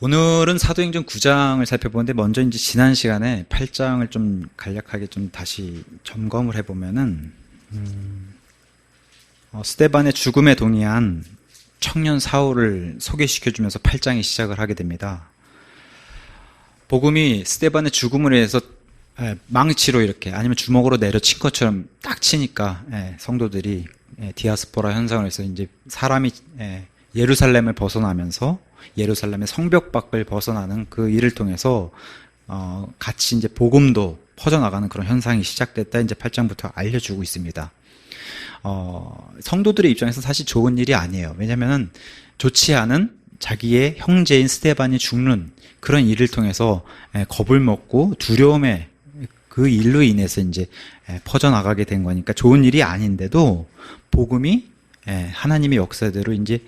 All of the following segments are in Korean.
오늘은 사도행전 9장을 살펴보는데 먼저 이제 지난 시간에 8장을 좀 간략하게 좀 다시 점검을 해보면은 스데반의 죽음에 동의한 청년 사울을 소개시켜주면서 8장이 시작을 하게 됩니다. 복음이 스데반의 죽음을 위해서 망치로 이렇게 아니면 주먹으로 내려친 것처럼 딱 치니까 성도들이 디아스포라 현상을 해서 이제 사람이 예루살렘을 벗어나면서 예루살렘의 성벽 밖을 벗어나는 그 일을 통해서 같이 이제 복음도 퍼져나가는 그런 현상이 시작됐다 이제 8장부터 알려주고 있습니다. 성도들의 입장에서 사실 좋은 일이 아니에요. 왜냐하면 좋지 않은 자기의 형제인 스데반이 죽는 그런 일을 통해서 겁을 먹고 두려움에 그 일로 인해서 이제 퍼져나가게 된 거니까 좋은 일이 아닌데도 복음이 하나님의 역사대로 이제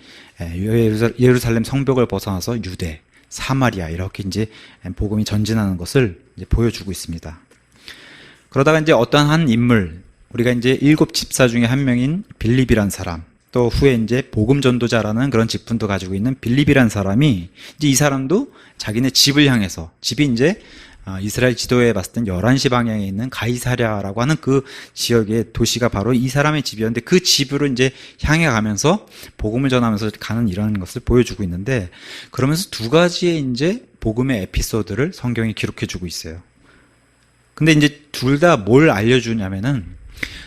예루살렘 성벽을 벗어나서 유대, 사마리아 이렇게 이제 복음이 전진하는 것을 이제 보여주고 있습니다. 그러다가 이제 어떤 한 인물, 우리가 이제 7 집사 중에 한 명인 빌립이란 사람, 또 후에 이제 복음 전도자라는 그런 직분도 가지고 있는 빌립이란 사람이 이제 이 사람도 자기네 집을 향해서 집이 이제 이스라엘 지도에 봤을 땐 11시 방향에 있는 가이사랴라고 하는 그 지역의 도시가 바로 이 사람의 집이었는데 그 집으로 이제 향해 가면서 복음을 전하면서 가는 이런 것을 보여주고 있는데 그러면서 두 가지의 이제 복음의 에피소드를 성경이 기록해 주고 있어요. 근데 이제 둘 다 뭘 알려주냐면은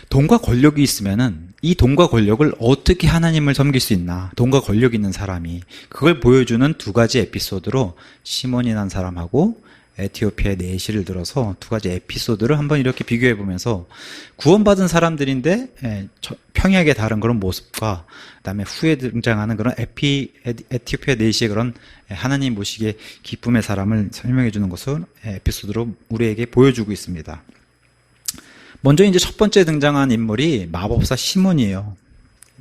돈과 권력이 있으면은 이 돈과 권력을 어떻게 하나님을 섬길 수 있나, 돈과 권력 있는 사람이 그걸 보여주는 두 가지 에피소드로 시몬이라는 사람하고 에티오피아의 내시를 들어서 두 가지 에피소드를 한번 이렇게 비교해 보면서 구원받은 사람들인데 평이하게 다른 그런 모습과 그다음에 후에 등장하는 그런 에티오피아 내시의 그런 하나님 모시기의 기쁨의 사람을 설명해 주는 것을 에피소드로 우리에게 보여주고 있습니다. 먼저 이제 첫 번째 등장한 인물이 마법사 시몬이에요.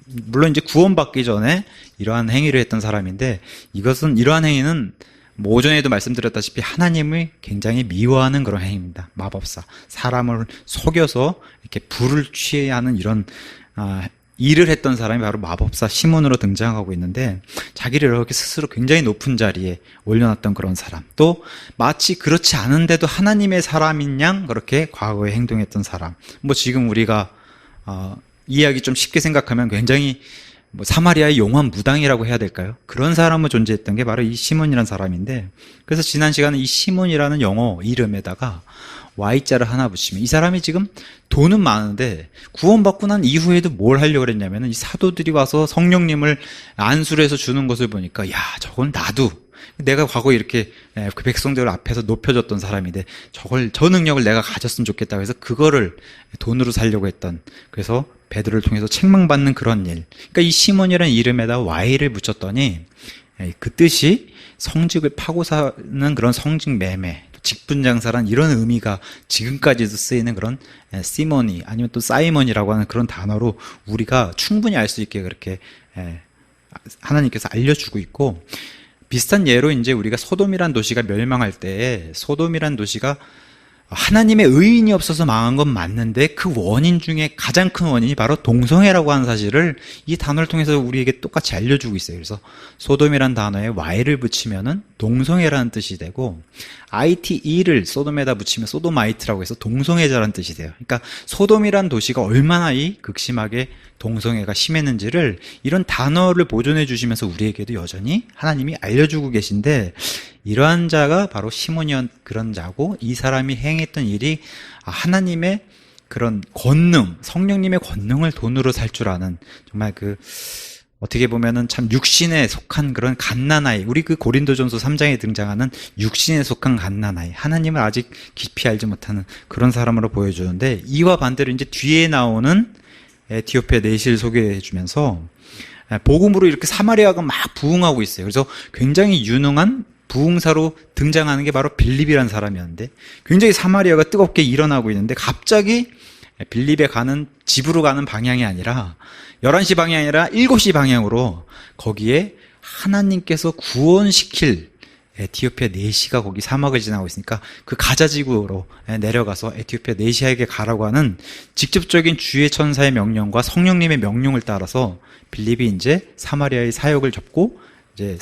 물론 이제 구원받기 전에 이러한 행위를 했던 사람인데 이러한 행위는 오전에도 말씀드렸다시피 하나님을 굉장히 미워하는 그런 행위입니다. 마법사. 사람을 속여서 이렇게 불을 취하는 이런 일을 했던 사람이 바로 마법사 시몬으로 등장하고 있는데 자기를 이렇게 스스로 굉장히 높은 자리에 올려놨던 그런 사람. 또 마치 그렇지 않은데도 하나님의 사람인 양 그렇게 과거에 행동했던 사람. 지금 우리가 이해하기 좀 쉽게 생각하면 굉장히 사마리아의 용한 무당이라고 해야 될까요? 그런 사람은 존재했던 게 바로 이 시몬이라는 사람인데 그래서 지난 시간에 이 시몬이라는 영어 이름에다가 Y자를 하나 붙이면 이 사람이 지금 돈은 많은데 구원받고 난 이후에도 뭘 하려고 그랬냐면 이 사도들이 와서 성령님을 안수를 해서 주는 것을 보니까 야 저건 나도 내가 과거에 이렇게 그 백성들 앞에서 높여줬던 사람인데 저 능력을 내가 가졌으면 좋겠다고 해서 그거를 돈으로 살려고 했던 그래서 베드로를 통해서 책망받는 그런 일. 그러니까 이 시몬이라는 이름에다 Y를 붙였더니 그 뜻이 성직을 파고 사는 그런 성직 매매, 직분장사란 이런 의미가 지금까지도 쓰이는 그런 시몬이 아니면 또 사이먼이라고 하는 그런 단어로 우리가 충분히 알 수 있게 그렇게 하나님께서 알려주고 있고 비슷한 예로 이제 우리가 소돔이란 도시가 멸망할 때 소돔이란 도시가 하나님의 의인이 없어서 망한 건 맞는데 그 원인 중에 가장 큰 원인이 바로 동성애라고 하는 사실을 이 단어를 통해서 우리에게 똑같이 알려주고 있어요. 그래서 소돔이란 단어에 Y를 붙이면은 동성애라는 뜻이 되고 ITE를 소돔에다 붙이면 소도마이트라고 해서 동성애자라는 뜻이 돼요. 그러니까 소돔이란 도시가 얼마나 이 극심하게 동성애가 심했는지를 이런 단어를 보존해 주시면서 우리에게도 여전히 하나님이 알려주고 계신데 이러한 자가 바로 시몬이었던 그런 자고 이 사람이 행했던 일이 하나님의 그런 권능, 성령님의 권능을 돈으로 살 줄 아는 정말 어떻게 보면은 참 육신에 속한 그런 갓난아이, 우리 고린도전서 3장에 등장하는 육신에 속한 갓난아이, 하나님을 아직 깊이 알지 못하는 그런 사람으로 보여주는데 이와 반대로 이제 뒤에 나오는 에티오피아 내시를 소개해 주면서 복음으로 이렇게 사마리아가 막 부흥하고 있어요. 그래서 굉장히 유능한 부흥사로 등장하는 게 바로 빌립이라는 사람이었는데 굉장히 사마리아가 뜨겁게 일어나고 있는데 갑자기 빌립에 가는 집으로 가는 방향이 아니라 11시 방향이 아니라 7시 방향으로 거기에 하나님께서 구원시킬 에티오피아 내시가 거기 사막을 지나고 있으니까 그 가자지구로 내려가서 에티오피아 내시아에게 가라고 하는 직접적인 주의 천사의 명령과 성령님의 명령을 따라서 빌립이 이제 사마리아의 사역을 접고 이제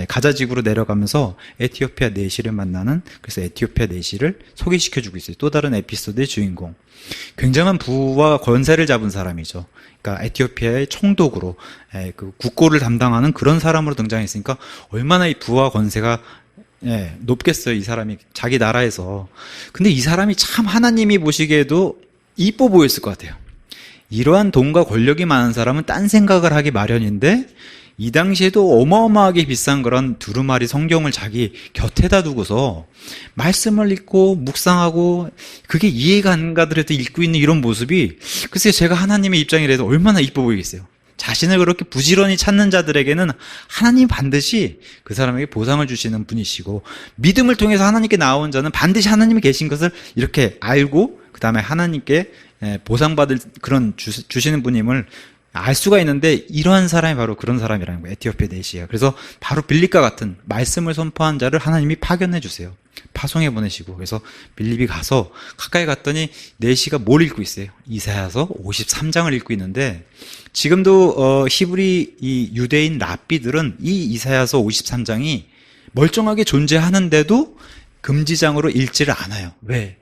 가자 지구로 내려가면서 에티오피아 내시를 만나는, 그래서 에티오피아 내시를 소개시켜주고 있어요. 또 다른 에피소드의 주인공. 굉장한 부와 권세를 잡은 사람이죠. 그러니까 에티오피아의 총독으로 그 국고를 담당하는 그런 사람으로 등장했으니까 얼마나 이 부와 권세가 높겠어요, 이 사람이 자기 나라에서. 근데 이 사람이 참 하나님이 보시기에도 이뻐 보였을 것 같아요. 이러한 돈과 권력이 많은 사람은 딴 생각을 하기 마련인데, 이 당시에도 어마어마하게 비싼 그런 두루마리 성경을 자기 곁에다 두고서 말씀을 읽고 묵상하고, 그게 이해가 안 가더라도 읽고 있는 이런 모습이, 글쎄요, 제가 하나님의 입장이라도 얼마나 이뻐 보이겠어요. 자신을 그렇게 부지런히 찾는 자들에게는 하나님 반드시 그 사람에게 보상을 주시는 분이시고, 믿음을 통해서 하나님께 나온 자는 반드시 하나님이 계신 것을 이렇게 알고, 그 다음에 하나님께 보상받을 그런 주시는 분임을 알 수가 있는데, 이러한 사람이 바로 그런 사람이라는 거예요. 에티오피아 내시가. 그래서 바로 빌립과 같은 말씀을 선포한 자를 하나님이 파견해 주세요. 파송해 보내시고, 그래서 빌립이 가서 가까이 갔더니 내시가 뭘 읽고 있어요? 이사야서 53장을 읽고 있는데, 지금도 히브리 이 유대인 랍비들은 이 이사야서 53장이 멀쩡하게 존재하는데도 금지장으로 읽지를 않아요. 왜?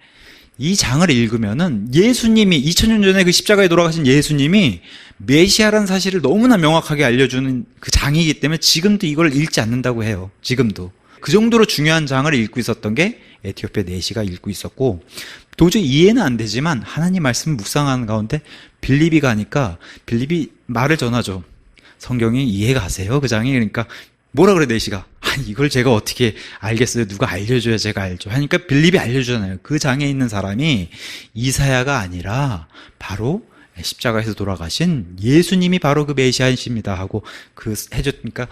이 장을 읽으면은 예수님이 2000년 전에 그 십자가에 돌아가신 예수님이 메시아라는 사실을 너무나 명확하게 알려주는 그 장이기 때문에 지금도 이걸 읽지 않는다고 해요. 지금도. 그 정도로 중요한 장을 읽고 있었던 게 에티오피아 내시가 읽고 있었고, 도저히 이해는 안 되지만 하나님 말씀을 묵상하는 가운데 빌립이 가니까 빌립이 말을 전하죠. 성경이 이해가 가세요? 그 장이. 그러니까 뭐라 그래, 내시가. 아니, 이걸 제가 어떻게 알겠어요? 누가 알려줘야 제가 알죠. 하니까 빌립이 알려주잖아요. 그 장에 있는 사람이 이사야가 아니라 바로 십자가에서 돌아가신 예수님이 바로 그 메시아이십니다 하고 해줬으니까,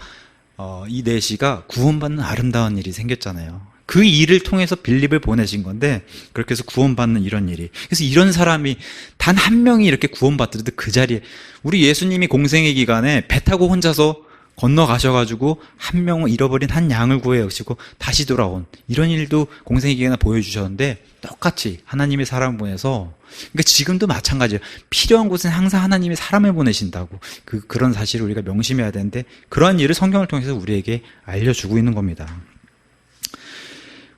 이 내시가 구원받는 아름다운 일이 생겼잖아요. 그 일을 통해서 빌립을 보내신 건데, 그렇게 해서 구원받는 이런 일이. 그래서 이런 사람이 단 한 명이 이렇게 구원받더라도 그 자리에, 우리 예수님이 공생의 기간에 배 타고 혼자서 건너가셔가지고 한 명을 잃어버린 한 양을 구해오시고 다시 돌아온 이런 일도 공생의 기간에 보여주셨는데, 똑같이 하나님의 사람을 보내서, 그러니까 지금도 마찬가지예요. 필요한 곳은 항상 하나님의 사람을 보내신다고, 그런 사실을 우리가 명심해야 되는데, 그러한 일을 성경을 통해서 우리에게 알려주고 있는 겁니다.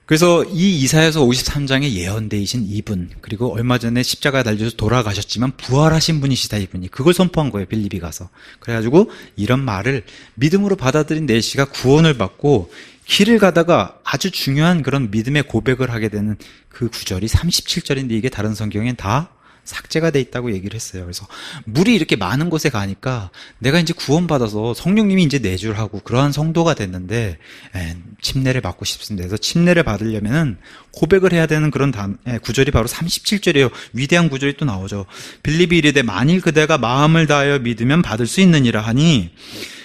그래서 이 이사야서 53장에 예언되이신 이분, 그리고 얼마 전에 십자가에 달려서 돌아가셨지만 부활하신 분이시다, 이분이. 그걸 선포한 거예요, 빌립이 가서. 그래가지고 이런 말을 믿음으로 받아들인 내시가 구원을 받고, 길을 가다가 아주 중요한 그런 믿음의 고백을 하게 되는 그 구절이 37절인데, 이게 다른 성경엔 다 삭제가 돼 있다고 얘기를 했어요. 그래서 물이 이렇게 많은 곳에 가니까 내가 이제 구원받아서 성령님이 이제 내줄하고 그러한 성도가 됐는데, 침례를 받고 싶습니다. 그래서 침례를 받으려면은 고백을 해야 되는 그런 구절이 바로 37절이에요. 위대한 구절이 또 나오죠. 빌립이 이르되 만일 그대가 마음을 다하여 믿으면 받을 수 있느니라 하니,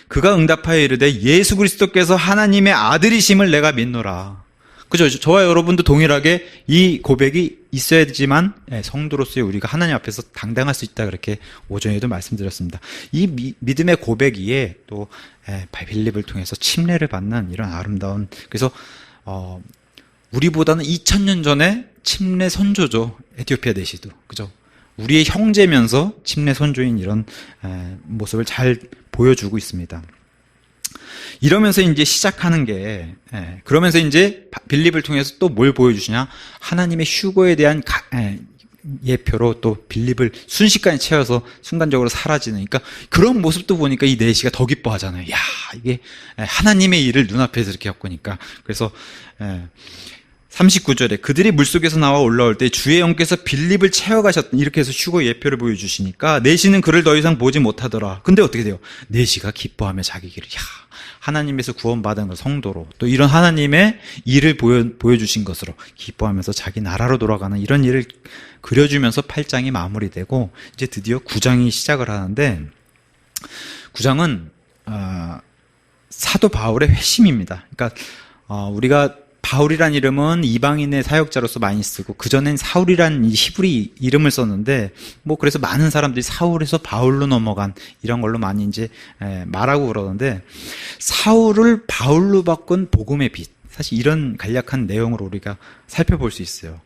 그가 응답하여 이르되 예수 그리스도께서 하나님의 아들이심을 내가 믿노라. 그죠? 저와 여러분도 동일하게 이 고백이 있어야 되지만, 성도로서의 우리가 하나님 앞에서 당당할 수 있다, 그렇게 오전에도 말씀드렸습니다. 이 믿음의 고백 위에 또 빌립을 통해서 침례를 받는 이런 아름다운, 그래서 우리보다는 2000년 전에 침례 선조죠. 에티오피아 내시도. 그죠? 우리의 형제면서 침례 선조인 이런 모습을 잘 보여주고 있습니다. 이러면서 이제 시작하는 게, 그러면서 이제 빌립을 통해서 또 뭘 보여주시냐? 하나님의 휴거에 대한 예표로 또 빌립을 순식간에 채워서 순간적으로 사라지는, 그러니까 그런 모습도 보니까 이 내시가 더 기뻐하잖아요. 야, 이게 하나님의 일을 눈앞에서 이렇게 겪으니까. 그래서 39절에 그들이 물속에서 나와 올라올 때 주의 영께서 빌립을 채워가셨던, 이렇게 해서 휴거 예표를 보여주시니까 내시는 그를 더 이상 보지 못하더라. 근데 어떻게 돼요? 내시가 기뻐하며 자기 길을, 하나님에서 구원받은 그 성도로, 또 이런 하나님의 일을 보여주신 것으로 기뻐하면서 자기 나라로 돌아가는 이런 일을 그려주면서 8장이 마무리되고, 이제 드디어 9장이 시작을 하는데, 9장은 사도 바울의 회심입니다. 그러니까 우리가 바울이란 이름은 이방인의 사역자로서 많이 쓰고, 그전엔 사울이란 히브리 이름을 썼는데, 그래서 많은 사람들이 사울에서 바울로 넘어간 이런 걸로 많이 이제 말하고 그러는데, 사울을 바울로 바꾼 복음의 빛, 사실 이런 간략한 내용으로 우리가 살펴볼 수 있어요.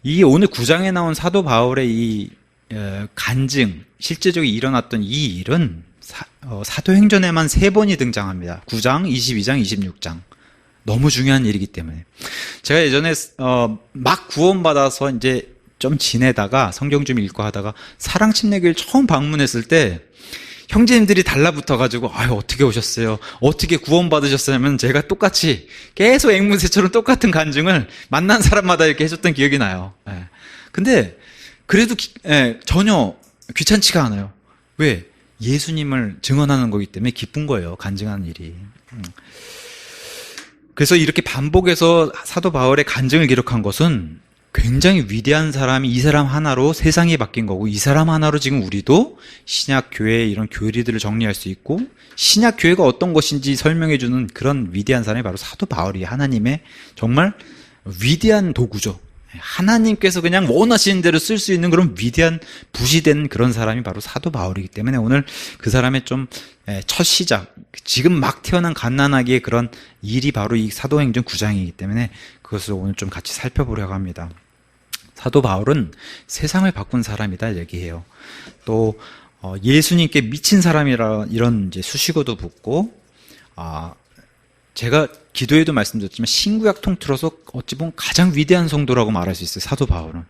이 오늘 9장에 나온 사도 바울의 이 간증, 실제적으로 일어났던 이 일은 사도행전에만 3번이 등장합니다. 9장, 22장, 26장. 너무 중요한 일이기 때문에. 제가 예전에 막 구원받아서 이제 좀 지내다가 성경 좀 읽고 하다가 사랑침례교회를 처음 방문했을 때 형제님들이 달라붙어가지고 어떻게 오셨어요? 어떻게 구원받으셨어요? 하면 제가 똑같이 계속 앵무새처럼 똑같은 간증을 만난 사람마다 이렇게 해줬던 기억이 나요. 예. 근데 그래도 전혀 귀찮지가 않아요. 왜? 예수님을 증언하는 거기 때문에 기쁜 거예요. 간증하는 일이. 그래서 이렇게 반복해서 사도 바울의 간증을 기록한 것은 굉장히 위대한 사람이 이 사람 하나로 세상이 바뀐 거고, 이 사람 하나로 지금 우리도 신약 교회의 이런 교리들을 정리할 수 있고, 신약 교회가 어떤 것인지 설명해 주는 그런 위대한 사람이 바로 사도 바울이 하나님의 정말 위대한 도구죠. 하나님께서 그냥 원하시는 대로 쓸 수 있는 그런 위대한 붓이 된 그런 사람이 바로 사도 바울이기 때문에 오늘 그 사람의 좀 첫 시작, 지금 막 태어난 갓난아기의 그런 일이 바로 이 사도행전 9장이기 때문에 그것을 오늘 좀 같이 살펴보려고 합니다. 사도 바울은 세상을 바꾼 사람이다 얘기해요. 또 예수님께 미친 사람이라 이런 이제 수식어도 붙고, 제가 기도에도 말씀드렸지만 신구약 통틀어서 어찌 보면 가장 위대한 성도라고 말할 수 있어요. 사도 바울은.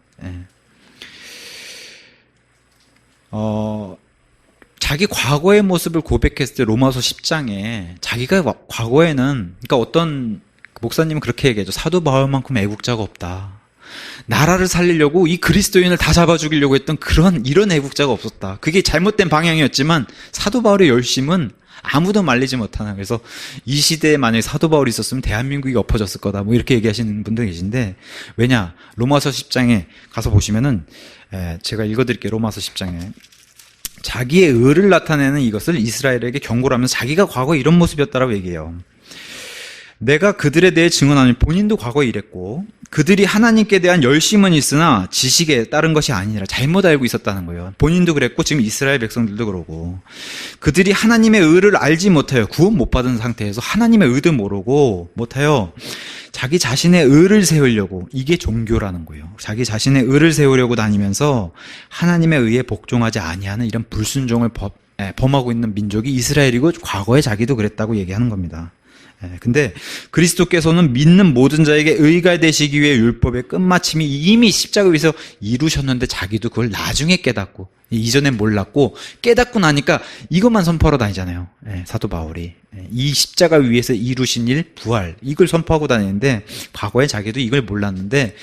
자기 과거의 모습을 고백했을 때 로마서 10장에 자기가 과거에는, 그러니까 어떤 목사님은 그렇게 얘기하죠. 사도 바울만큼 애국자가 없다. 나라를 살리려고 이 그리스도인을 다 잡아 죽이려고 했던 이런 애국자가 없었다. 그게 잘못된 방향이었지만 사도 바울의 열심은 아무도 말리지 못하는. 그래서 이 시대에 만약에 사도 바울이 있었으면 대한민국이 엎어졌을 거다. 뭐 이렇게 얘기하시는 분들 계신데, 왜냐? 로마서 10장에 가서 보시면은, 제가 읽어드릴게요. 로마서 10장에. 자기의 의를 나타내는 이것을 이스라엘에게 경고를 하면서 자기가 과거에 이런 모습이었다라고 얘기해요. 내가 그들에 대해 증언하니, 본인도 과거에 이랬고, 그들이 하나님께 대한 열심은 있으나 지식에 따른 것이 아니라 잘못 알고 있었다는 거예요. 본인도 그랬고 지금 이스라엘 백성들도 그러고, 그들이 하나님의 의를 알지 못해요. 구원 못 받은 상태에서 하나님의 의도 모르고 못해요. 자기 자신의 의를 세우려고, 이게 종교라는 거예요. 자기 자신의 의를 세우려고 다니면서 하나님의 의에 복종하지 아니하는 이런 불순종을 범하고 있는 민족이 이스라엘이고, 과거에 자기도 그랬다고 얘기하는 겁니다. 근데 그리스도께서는 믿는 모든 자에게 의가 되시기 위해 율법의 끝마침이 이미 십자가 위에서 이루셨는데 자기도 그걸 나중에 깨닫고, 이전엔 몰랐고 깨닫고 나니까 이것만 선포하러 다니잖아요. 사도 바울이 이 십자가 위에서 이루신 일, 부활, 이걸 선포하고 다니는데 과거에 자기도 이걸 몰랐는데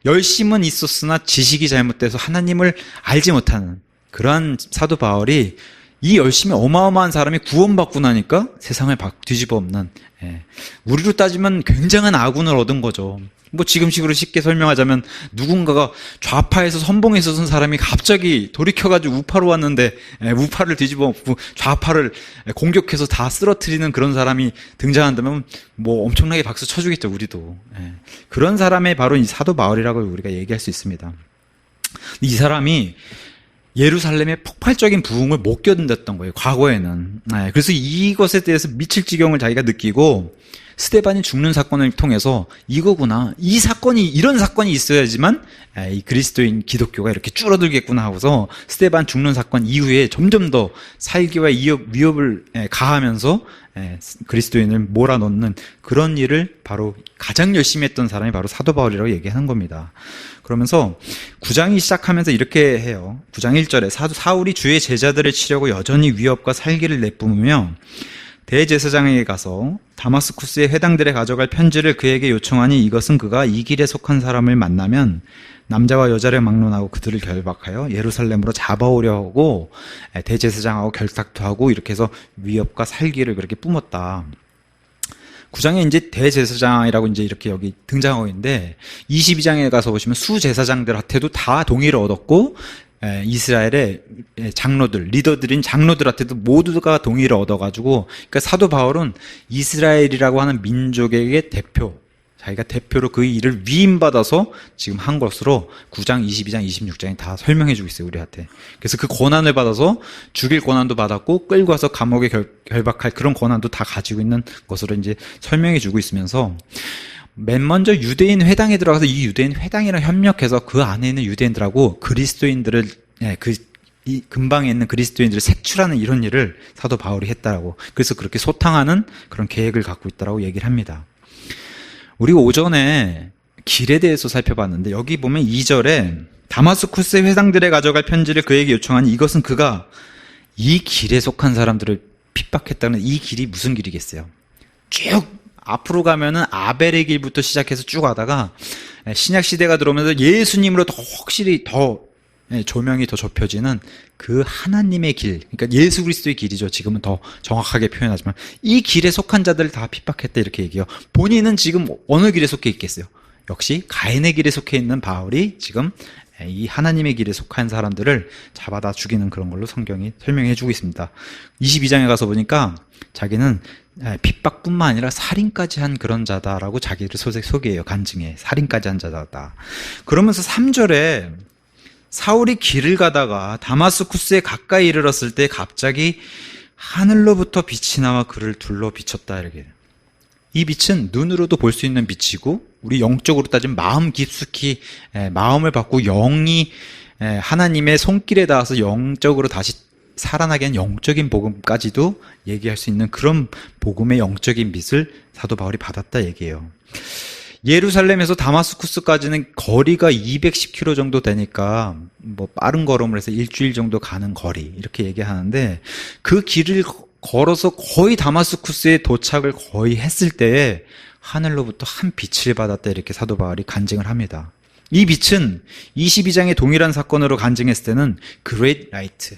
열심은 있었으나 지식이 잘못돼서 하나님을 알지 못하는 그러한 사도 바울이, 이 열심히 어마어마한 사람이 구원받고 나니까 세상을 뒤집어 엎는, 우리로 따지면 굉장한 아군을 얻은 거죠. 뭐 지금식으로 쉽게 설명하자면 누군가가 좌파에서 선봉에 서선 사람이 갑자기 돌이켜가지고 우파로 왔는데 우파를 뒤집어 엎고 좌파를 공격해서 다 쓰러뜨리는 그런 사람이 등장한다면 뭐 엄청나게 박수 쳐주겠죠, 우리도. 그런 사람의 바로 이 사도 바울이라고 우리가 얘기할 수 있습니다. 이 사람이 예루살렘의 폭발적인 부흥을 못 견뎠던 거예요, 과거에는. 그래서 이것에 대해서 미칠 지경을 자기가 느끼고, 스데반이 죽는 사건을 통해서 이거구나, 이런 사건이 있어야지만 이 그리스도인 기독교가 이렇게 줄어들겠구나 하고서 스데반 죽는 사건 이후에 점점 더 살기와 위협을 가하면서 그리스도인을 몰아넣는 그런 일을 바로 가장 열심히 했던 사람이 바로 사도 바울이라고 얘기하는 겁니다. 그러면서 9장이 시작하면서 이렇게 해요. 9장 1절에 사울이 주의 제자들을 치려고 여전히 위협과 살기를 내뿜으며 대제사장에게 가서 다마스쿠스의 회당들에 가져갈 편지를 그에게 요청하니, 이것은 그가 이 길에 속한 사람을 만나면 남자와 여자를 막론하고 그들을 결박하여 예루살렘으로 잡아오려 하고 대제사장하고 결탁도 하고, 이렇게 해서 위협과 살기를 그렇게 뿜었다. 9장에 이제 대제사장이라고 이제 이렇게 여기 등장하고 있는데, 22장에 가서 보시면 수제사장들한테도 다 동의를 얻었고, 이스라엘의 장로들, 리더들인 장로들한테도 모두가 동의를 얻어가지고, 그러니까 사도 바울은 이스라엘이라고 하는 민족에게 자기가 대표로 그 일을 위임받아서 지금 한 것으로 9장, 22장, 26장이 다 설명해주고 있어요, 우리한테. 그래서 그 권한을 받아서 죽일 권한도 받았고, 끌고 와서 감옥에 결박할 그런 권한도 다 가지고 있는 것으로 이제 설명해주고 있으면서, 맨 먼저 유대인 회당에 들어가서 이 유대인 회당이랑 협력해서 그 안에 있는 유대인들하고 그리스도인들을 이 근방에 있는 그리스도인들을 색출하는 이런 일을 사도 바울이 했다라고. 그래서 그렇게 소탕하는 그런 계획을 갖고 있다라고 얘기를 합니다. 우리가 오전에 길에 대해서 살펴봤는데 여기 보면 2절에 다마스쿠스의 회당들에 가져갈 편지를 그에게 요청하니 이것은 그가 이 길에 속한 사람들을 핍박했다는 이 길이 무슨 길이겠어요? 쭉 앞으로 가면은 아벨의 길부터 시작해서 쭉 가다가 신약 시대가 들어오면서 예수님으로 더 확실히 더 조명이 더 좁혀지는 그 하나님의 길, 그러니까 예수 그리스도의 길이죠. 지금은 더 정확하게 표현하지만 이 길에 속한 자들을 다 핍박했다 이렇게 얘기해요. 본인은 지금 어느 길에 속해 있겠어요? 역시 가인의 길에 속해 있는 바울이 지금 이 하나님의 길에 속한 사람들을 잡아다 죽이는 그런 걸로 성경이 설명해 주고 있습니다. 22장에 가서 보니까 자기는 핍박뿐만 아니라 살인까지 한 그런 자다라고 자기를 소개해요. 간증해. 살인까지 한 자다. 그러면서 3절에 사울이 길을 가다가 다마스쿠스에 가까이 이르렀을 때 갑자기 하늘로부터 빛이 나와 그를 둘러 비쳤다 이렇게. 이 빛은 눈으로도 볼 수 있는 빛이고 우리 영적으로 따지면 마음 깊숙이 마음을 받고 영이 하나님의 손길에 닿아서 영적으로 다시 살아나게 한 영적인 복음까지도 얘기할 수 있는 그런 복음의 영적인 빛을 사도 바울이 받았다 얘기해요. 예루살렘에서 다마스쿠스까지는 거리가 210km 정도 되니까 뭐 빠른 걸음을 해서 일주일 정도 가는 거리 이렇게 얘기하는데 그 길을 걸어서 거의 다마스쿠스에 도착을 거의 했을 때에 하늘로부터 한 빛을 받았다 이렇게 사도 바울이 간증을 합니다. 이 빛은 22장의 동일한 사건으로 간증했을 때는 Great Light,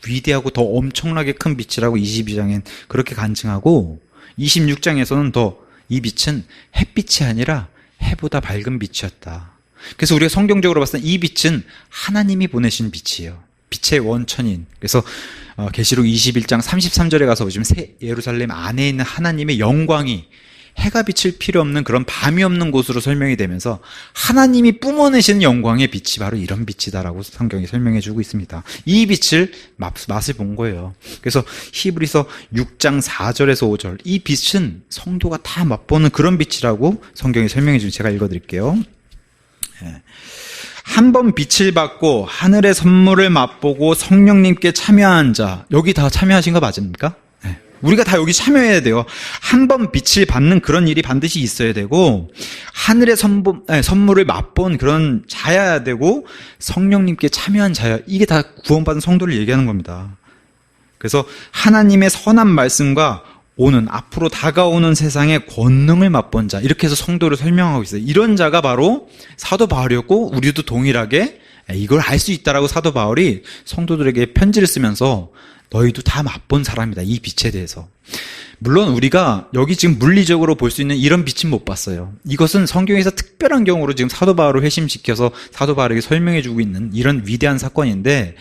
위대하고 더 엄청나게 큰 빛이라고 22장엔 그렇게 간증하고 26장에서는 더 이 빛은 햇빛이 아니라 해보다 밝은 빛이었다. 그래서 우리가 성경적으로 봤을 때 이 빛은 하나님이 보내신 빛이에요. 빛의 원천인. 그래서 계시록 21장 33절에 가서 보시면 새 예루살렘 안에 있는 하나님의 영광이 해가 비칠 필요 없는 그런 밤이 없는 곳으로 설명이 되면서 하나님이 뿜어내시는 영광의 빛이 바로 이런 빛이다라고 성경이 설명해 주고 있습니다. 이 빛을 맛을 본 거예요. 그래서 히브리서 6장 4절에서 5절 이 빛은 성도가 다 맛보는 그런 빛이라고 성경이 설명해 주고 제가 읽어드릴게요. 한 번 빛을 받고 하늘의 선물을 맛보고 성령님께 참여한 자, 여기 다 참여하신 거 맞습니까? 우리가 다 여기 참여해야 돼요. 한 번 빛을 받는 그런 일이 반드시 있어야 되고 하늘의 선물을 맛본 그런 자여야 되고 성령님께 참여한 자야. 이게 다 구원받은 성도를 얘기하는 겁니다. 그래서 하나님의 선한 말씀과 앞으로 다가오는 세상의 권능을 맛본 자, 이렇게 해서 성도를 설명하고 있어요. 이런 자가 바로 사도 바울이었고 우리도 동일하게 이걸 알 수 있다라고 사도 바울이 성도들에게 편지를 쓰면서 너희도 다 맛본 사람이다. 이 빛에 대해서. 물론 우리가 여기 지금 물리적으로 볼 수 있는 이런 빛은 못 봤어요. 이것은 성경에서 특별한 경우로 지금 사도 바울을 회심시켜서 사도 바울에게 설명해 주고 있는 이런 위대한 사건인데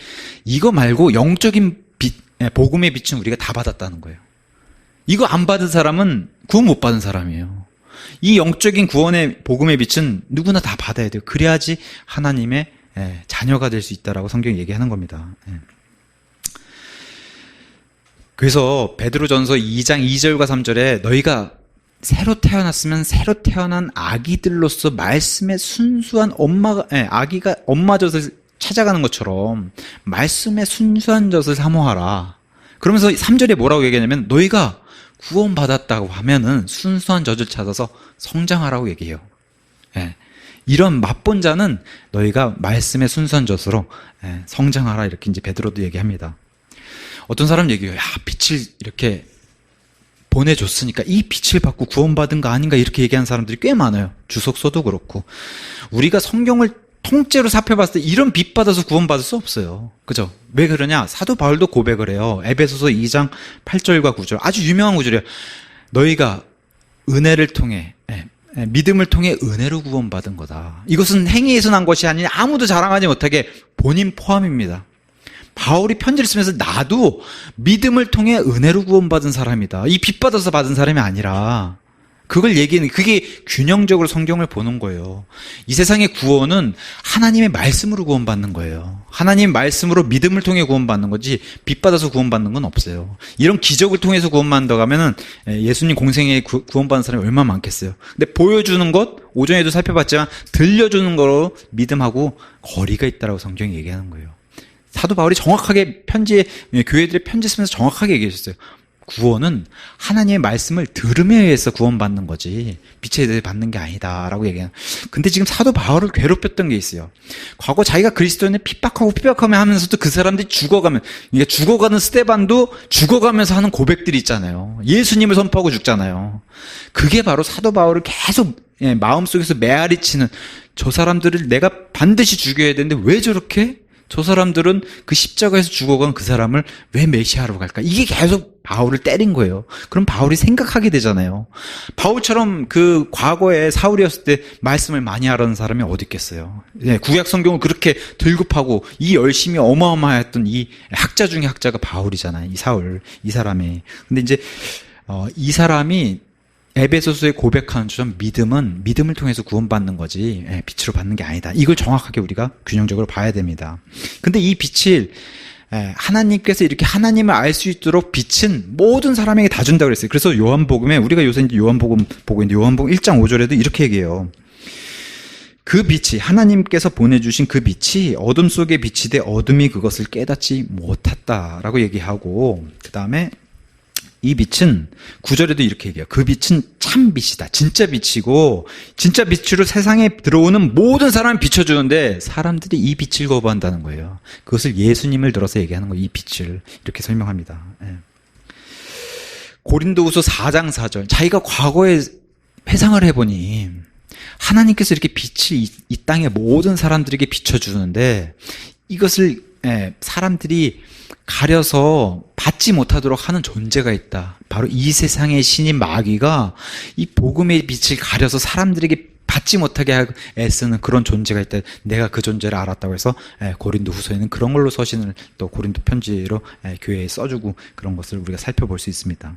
이거 말고 영적인 빛, 복음의 빛은 우리가 다 받았다는 거예요. 이거 안 받은 사람은 구원 못 받은 사람이에요. 이 영적인 구원의 복음의 빛은 누구나 다 받아야 돼요. 그래야지 하나님의 자녀가 될 수 있다라고 성경이 얘기하는 겁니다. 그래서 베드로전서 2장 2절과 3절에 너희가 새로 태어났으면 새로 태어난 아기들로서 말씀의 순수한 아기가 엄마 젖을 찾아가는 것처럼 말씀의 순수한 젖을 사모하라. 그러면서 3절에 뭐라고 얘기하냐면 너희가 구원받았다고 하면은 순수한 젖을 찾아서 성장하라고 얘기해요. 이런 맛본 자는 너희가 말씀의 순수한 젖으로 성장하라 이렇게 이제 베드로도 얘기합니다. 어떤 사람 얘기해요. 빛을 이렇게 보내줬으니까 이 빛을 받고 구원받은 거 아닌가 이렇게 얘기하는 사람들이 꽤 많아요. 주석서도 그렇고. 우리가 성경을 통째로 살펴봤을 때 이런 빛 받아서 구원받을 수 없어요. 그죠? 왜 그러냐? 사도 바울도 고백을 해요. 에베소서 2장 8절과 9절. 아주 유명한 구절이에요. 너희가 은혜를 통해 믿음을 통해 은혜로 구원받은 거다. 이것은 행위에서 난 것이 아니라 아무도 자랑하지 못하게 본인 포함입니다. 바울이 편지를 쓰면서 나도 믿음을 통해 은혜로 구원받은 사람이다. 이 빛 받아서 받은 사람이 아니라 그걸 얘기하는, 그게 균형적으로 성경을 보는 거예요. 이 세상의 구원은 하나님의 말씀으로 구원받는 거예요. 하나님의 말씀으로 믿음을 통해 구원받는 거지 빛 받아서 구원받는 건 없어요. 이런 기적을 통해서 구원받는다고 하면은 예수님 공생에 구원받는 사람이 얼마나 많겠어요. 근데 보여주는 것, 오전에도 살펴봤지만 들려주는 거로 믿음하고 거리가 있다라고 성경이 얘기하는 거예요. 사도 바울이 정확하게 교회들의 편지 쓰면서 정확하게 얘기하셨어요. 구원은 하나님의 말씀을 들음에 의해서 구원받는 거지 빛에 대해 받는 게 아니다라고 얘기해요. 근데 지금 사도 바울을 괴롭혔던 게 있어요. 과거 자기가 그리스도인을 핍박하며 하면서도 그 사람들이 죽어가는 스데반도 죽어가면서 하는 고백들이 있잖아요. 예수님을 선포하고 죽잖아요. 그게 바로 사도 바울을 계속 마음속에서 메아리치는, 저 사람들을 내가 반드시 죽여야 되는데 왜 저렇게 저 사람들은 그 십자가에서 죽어간 그 사람을 왜 메시아로 갈까? 이게 계속 바울을 때린 거예요. 그럼 바울이 생각하게 되잖아요. 바울처럼 그 과거에 사울이었을 때 말씀을 많이 알아는 사람이 어디 있겠어요. 구약 성경을 그렇게 들급하고 이 열심히 어마어마했던 이 학자 중에 학자가 바울이잖아요. 이 사울, 이 사람이. 근데 이제 이 사람이 에베소서에 고백하는 것처럼 믿음은 믿음을 통해서 구원받는 거지 빛으로 받는 게 아니다. 이걸 정확하게 우리가 균형적으로 봐야 됩니다. 근데 이 빛을 하나님께서 이렇게 하나님을 알 수 있도록 빛은 모든 사람에게 다 준다고 그랬어요. 그래서 요한복음에, 우리가 요새 이제 요한복음 보고 있는데 요한복음 1장 5절에도 이렇게 얘기해요. 그 빛이, 하나님께서 보내주신 그 빛이 어둠 속에 비치되 어둠이 그것을 깨닫지 못했다라고 얘기하고, 그 다음에 이 빛은 9절에도 이렇게 얘기해요. 그 빛은 참 빛이다. 진짜 빛이고 진짜 빛으로 세상에 들어오는 모든 사람을 비춰주는데 사람들이 이 빛을 거부한다는 거예요. 그것을 예수님을 들어서 얘기하는 거예요. 이 빛을 이렇게 설명합니다. 고린도후서 4장 4절, 자기가 과거에 회상을 해보니 하나님께서 이렇게 빛을 이 땅의 모든 사람들에게 비춰주는데 이것을 사람들이 가려서 받지 못하도록 하는 존재가 있다. 바로 이 세상의 신인 마귀가 이 복음의 빛을 가려서 사람들에게 받지 못하게 애쓰는 그런 존재가 있다. 내가 그 존재를 알았다고 해서 고린도 후서에는 그런 걸로 서신을 또 고린도 편지로 교회에 써주고 그런 것을 우리가 살펴볼 수 있습니다.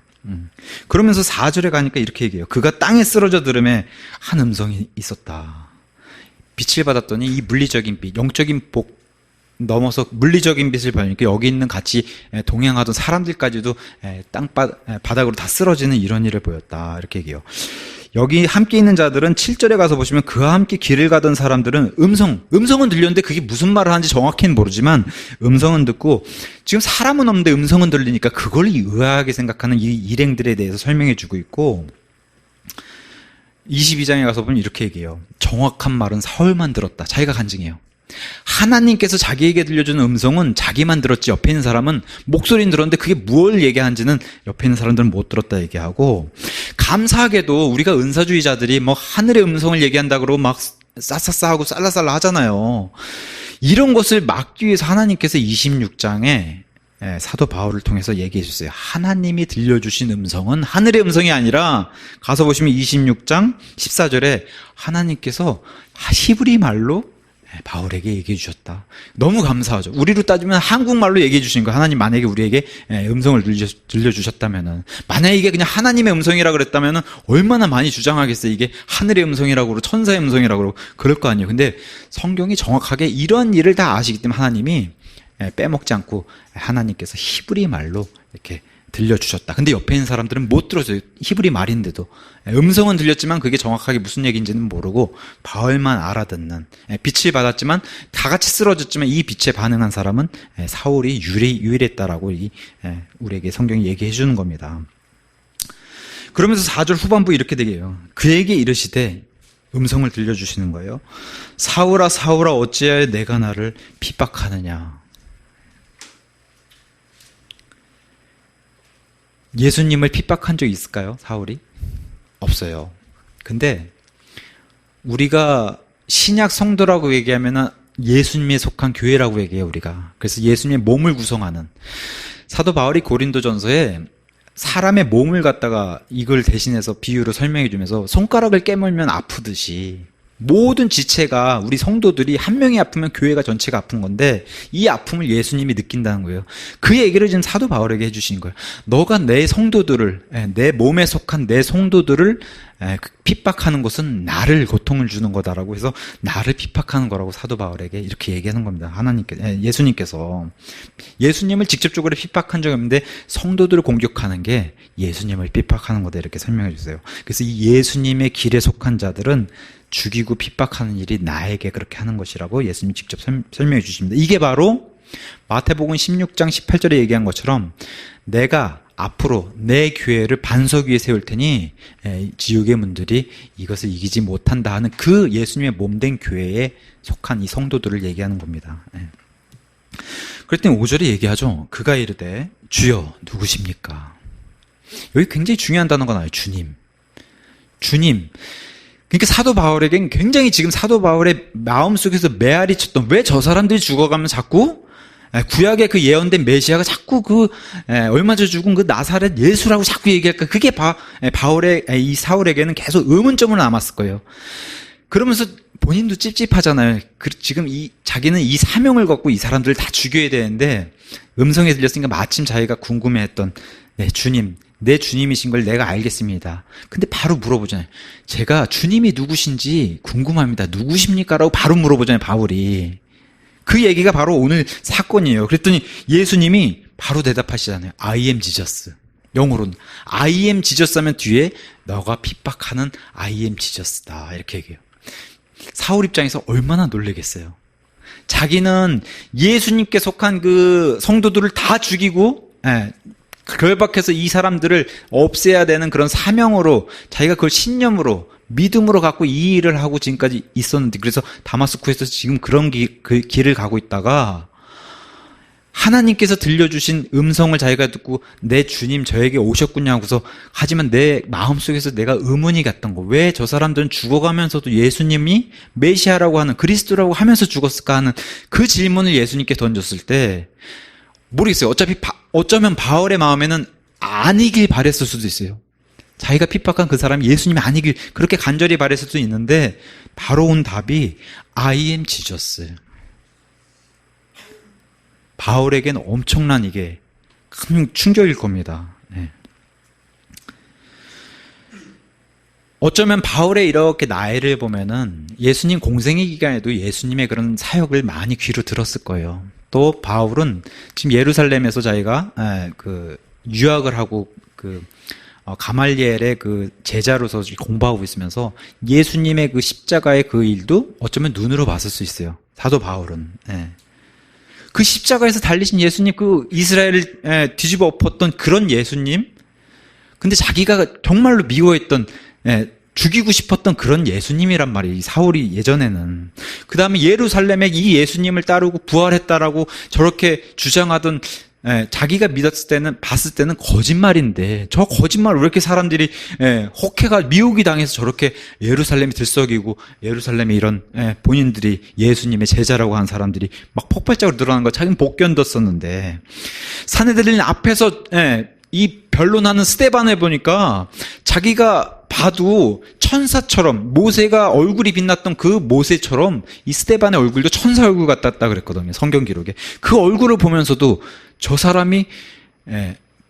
그러면서 4절에 가니까 이렇게 얘기해요. 그가 땅에 쓰러져 들음에 한 음성이 있었다. 빛을 받았더니 이 물리적인 빛, 영적인 복 넘어서 물리적인 빛을 받으니까 여기 있는 같이 동행하던 사람들까지도 바닥으로 다 쓰러지는 이런 일을 보였다. 이렇게 얘기해요. 여기 함께 있는 자들은 7절에 가서 보시면 그와 함께 길을 가던 사람들은 음성은 들렸는데 그게 무슨 말을 하는지 정확히는 모르지만 음성은 듣고, 지금 사람은 없는데 음성은 들리니까 그걸 의아하게 생각하는 이 일행들에 대해서 설명해 주고 있고, 22장에 가서 보면 이렇게 얘기해요. 정확한 말은 사울만 들었다. 자기가 간증해요. 하나님께서 자기에게 들려주는 음성은 자기만 들었지 옆에 있는 사람은 목소리는 들었는데 그게 무엇을 얘기하는지는 옆에 있는 사람들은 못 들었다 얘기하고, 감사하게도 우리가 은사주의자들이 뭐 하늘의 음성을 얘기한다고 그러고 막 싸싸싸하고 쌀라쌀라 하잖아요. 이런 것을 막기 위해서 하나님께서 26장에 사도 바울을 통해서 얘기해 주셨어요. 하나님이 들려주신 음성은 하늘의 음성이 아니라, 가서 보시면 26장 14절에 하나님께서 히브리 말로 바울에게 얘기해 주셨다. 너무 감사하죠. 우리로 따지면 한국말로 얘기해 주신 거. 하나님 만약에 우리에게 음성을 들려주셨다면은, 만약에 이게 그냥 하나님의 음성이라 그랬다면은 얼마나 많이 주장하겠어요. 이게 하늘의 음성이라고 그러고 천사의 음성이라고 그러고 그럴 거 아니에요. 근데 성경이 정확하게 이런 일을 다 아시기 때문에 하나님이 빼먹지 않고 하나님께서 히브리 말로 이렇게 들려주셨다. 근데 옆에 있는 사람들은 못 들어줘요. 히브리 말인데도. 음성은 들렸지만 그게 정확하게 무슨 얘기인지는 모르고 바울만 알아듣는, 빛을 받았지만 다 같이 쓰러졌지만 이 빛에 반응한 사람은 사울이 유일했다라고 우리에게 성경이 얘기해 주는 겁니다. 그러면서 4절 후반부 이렇게 되게요. 그에게 이르시되, 음성을 들려주시는 거예요. 사울아 사울아 어찌하여 내가 나를 핍박하느냐. 예수님을 핍박한 적 있을까요? 사울이? 없어요. 근데 우리가 신약 성도라고 얘기하면은 예수님에 속한 교회라고 얘기해요, 우리가. 그래서 예수님의 몸을 구성하는, 사도 바울이 고린도전서에 사람의 몸을 갖다가 이걸 대신해서 비유로 설명해 주면서 손가락을 깨물면 아프듯이 모든 지체가, 우리 성도들이 한 명이 아프면 교회가 전체가 아픈 건데 이 아픔을 예수님이 느낀다는 거예요. 그 얘기를 지금 사도 바울에게 해주신 거예요. 너가 내 성도들을, 내 몸에 속한 내 성도들을 핍박하는 것은 나를 고통을 주는 거다라고 해서 나를 핍박하는 거라고 사도 바울에게 이렇게 얘기하는 겁니다. 예수님께서 예수님을 직접적으로 핍박한 적이 없는데 성도들을 공격하는 게 예수님을 핍박하는 거다, 이렇게 설명해 주세요. 그래서 이 예수님의 길에 속한 자들은 죽이고 핍박하는 일이 나에게 그렇게 하는 것이라고 예수님 직접 설명해 주십니다. 이게 바로 마태복음 16장 18절에 얘기한 것처럼 내가 앞으로 내 교회를 반석 위에 세울 테니 지옥의 문들이 이것을 이기지 못한다 하는 그 예수님의 몸된 교회에 속한 이 성도들을 얘기하는 겁니다. 그랬더니 5절에 얘기하죠. 그가 이르되 주여 누구십니까? 여기 굉장히 중요한 단어가 나와요. 주님. 주님. 그러니까 사도 바울에겐 굉장히 지금 사도 바울의 마음속에서 메아리 쳤던 왜 저 사람들이 죽어가면 자꾸 구약의 그 예언된 메시아가 자꾸 얼마 전에 죽은 그 나사렛 예수라고 자꾸 얘기할까? 그게 바울의 이 사울에게는 계속 의문점으로 남았을 거예요. 그러면서 본인도 찝찝하잖아요. 지금 자기는 이 사명을 갖고 이 사람들을 다 죽여야 되는데 음성이 들렸으니까 마침 자기가 궁금해했던 주님, 내 주님이신 걸 내가 알겠습니다. 근데 바로 물어보잖아요. 제가 주님이 누구신지 궁금합니다. 누구십니까? 라고 바로 물어보잖아요, 바울이. 그 얘기가 바로 오늘 사건이에요. 그랬더니 예수님이 바로 대답하시잖아요. I am Jesus. 영어로는 I am Jesus 하면 뒤에 너가 핍박하는 I am Jesus다. 이렇게 얘기해요. 사울 입장에서 얼마나 놀라겠어요. 자기는 예수님께 속한 그 성도들을 다 죽이고 결박해서 이 사람들을 없애야 되는 그런 사명으로 자기가 그걸 신념으로 믿음으로 갖고 이 일을 하고 지금까지 있었는데 그래서 다마스쿠에서 지금 그런 그 길을 가고 있다가 하나님께서 들려주신 음성을 자기가 듣고 내 주님 저에게 오셨군요 하고서 하지만 내 마음속에서 내가 의문이 갔던 거 왜 저 사람들은 죽어가면서도 예수님이 메시아라고 하는 그리스도라고 하면서 죽었을까 하는 그 질문을 예수님께 던졌을 때 모르겠어요. 어쩌면 바울의 마음에는 아니길 바랬을 수도 있어요. 자기가 핍박한 그 사람이 예수님이 아니길 그렇게 간절히 바랬을 수도 있는데 바로 온 답이 I am Jesus. 바울에겐 엄청난 이게 큰 충격일 겁니다. 어쩌면 바울의 이렇게 나이를 보면은 예수님 공생의 기간에도 예수님의 그런 사역을 많이 귀로 들었을 거예요. 또 바울은 지금 예루살렘에서 자기가 유학을 하고 가말리엘의 그 제자로서 공부하고 있으면서 예수님의 그 십자가의 그 일도 어쩌면 눈으로 봤을 수 있어요. 사도 바울은. 그 십자가에서 달리신 예수님, 그 이스라엘을 뒤집어 엎었던 그런 예수님, 근데 자기가 정말로 미워했던, 죽이고 싶었던 그런 예수님이란 말이에요. 이 사울이 예전에는. 그 다음에 예루살렘에 이 예수님을 따르고 부활했다라고 저렇게 주장하던 자기가 봤을 때는 거짓말인데, 저 거짓말 왜 이렇게 사람들이, 혹해가 미혹이 당해서 저렇게 예루살렘이 들썩이고, 예루살렘에 이런, 본인들이 예수님의 제자라고 한 사람들이 막 폭발적으로 늘어나는 거 자기는 못 견뎠었는데, 사내들인 앞에서, 이 변론하는 스데반을 보니까 자기가 봐도 천사처럼 모세가 얼굴이 빛났던 그 모세처럼 이 스데반의 얼굴도 천사 얼굴 같았다 그랬거든요. 성경 기록에. 그 얼굴을 보면서도 저 사람이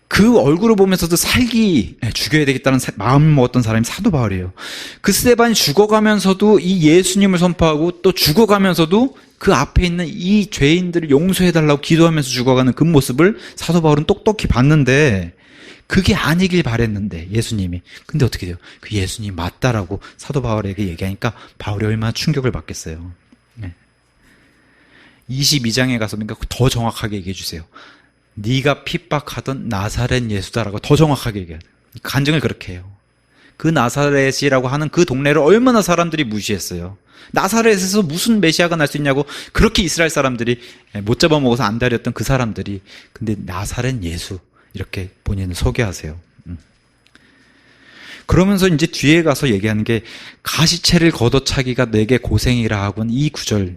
그 얼굴을 보면서도 죽여야 되겠다는 마음을 먹었던 사람이 사도 바울이에요. 그 스데반이 죽어가면서도 이 예수님을 선포하고 또 죽어가면서도 그 앞에 있는 이 죄인들을 용서해달라고 기도하면서 죽어가는 그 모습을 사도 바울은 똑똑히 봤는데 그게 아니길 바랬는데 예수님이. 근데 어떻게 돼요? 그 예수님이 맞다라고 사도 바울에게 얘기하니까 바울이 얼마나 충격을 받겠어요. 22장에 가서 그러니까 더 정확하게 얘기해 주세요. 네가 핍박하던 나사렛 예수다라고 더 정확하게 얘기해요. 간증을 그렇게 해요. 그 나사렛이라고 하는 그 동네를 얼마나 사람들이 무시했어요. 나사렛에서 무슨 메시아가 날 수 있냐고 그렇게 이스라엘 사람들이 못 잡아먹어서 안달이었던 그 사람들이 근데 나사렛 예수 이렇게 본인을 소개하세요. 그러면서 이제 뒤에 가서 얘기하는 게 가시채를 걷어차기가 내게 고생이라 하고는 이 구절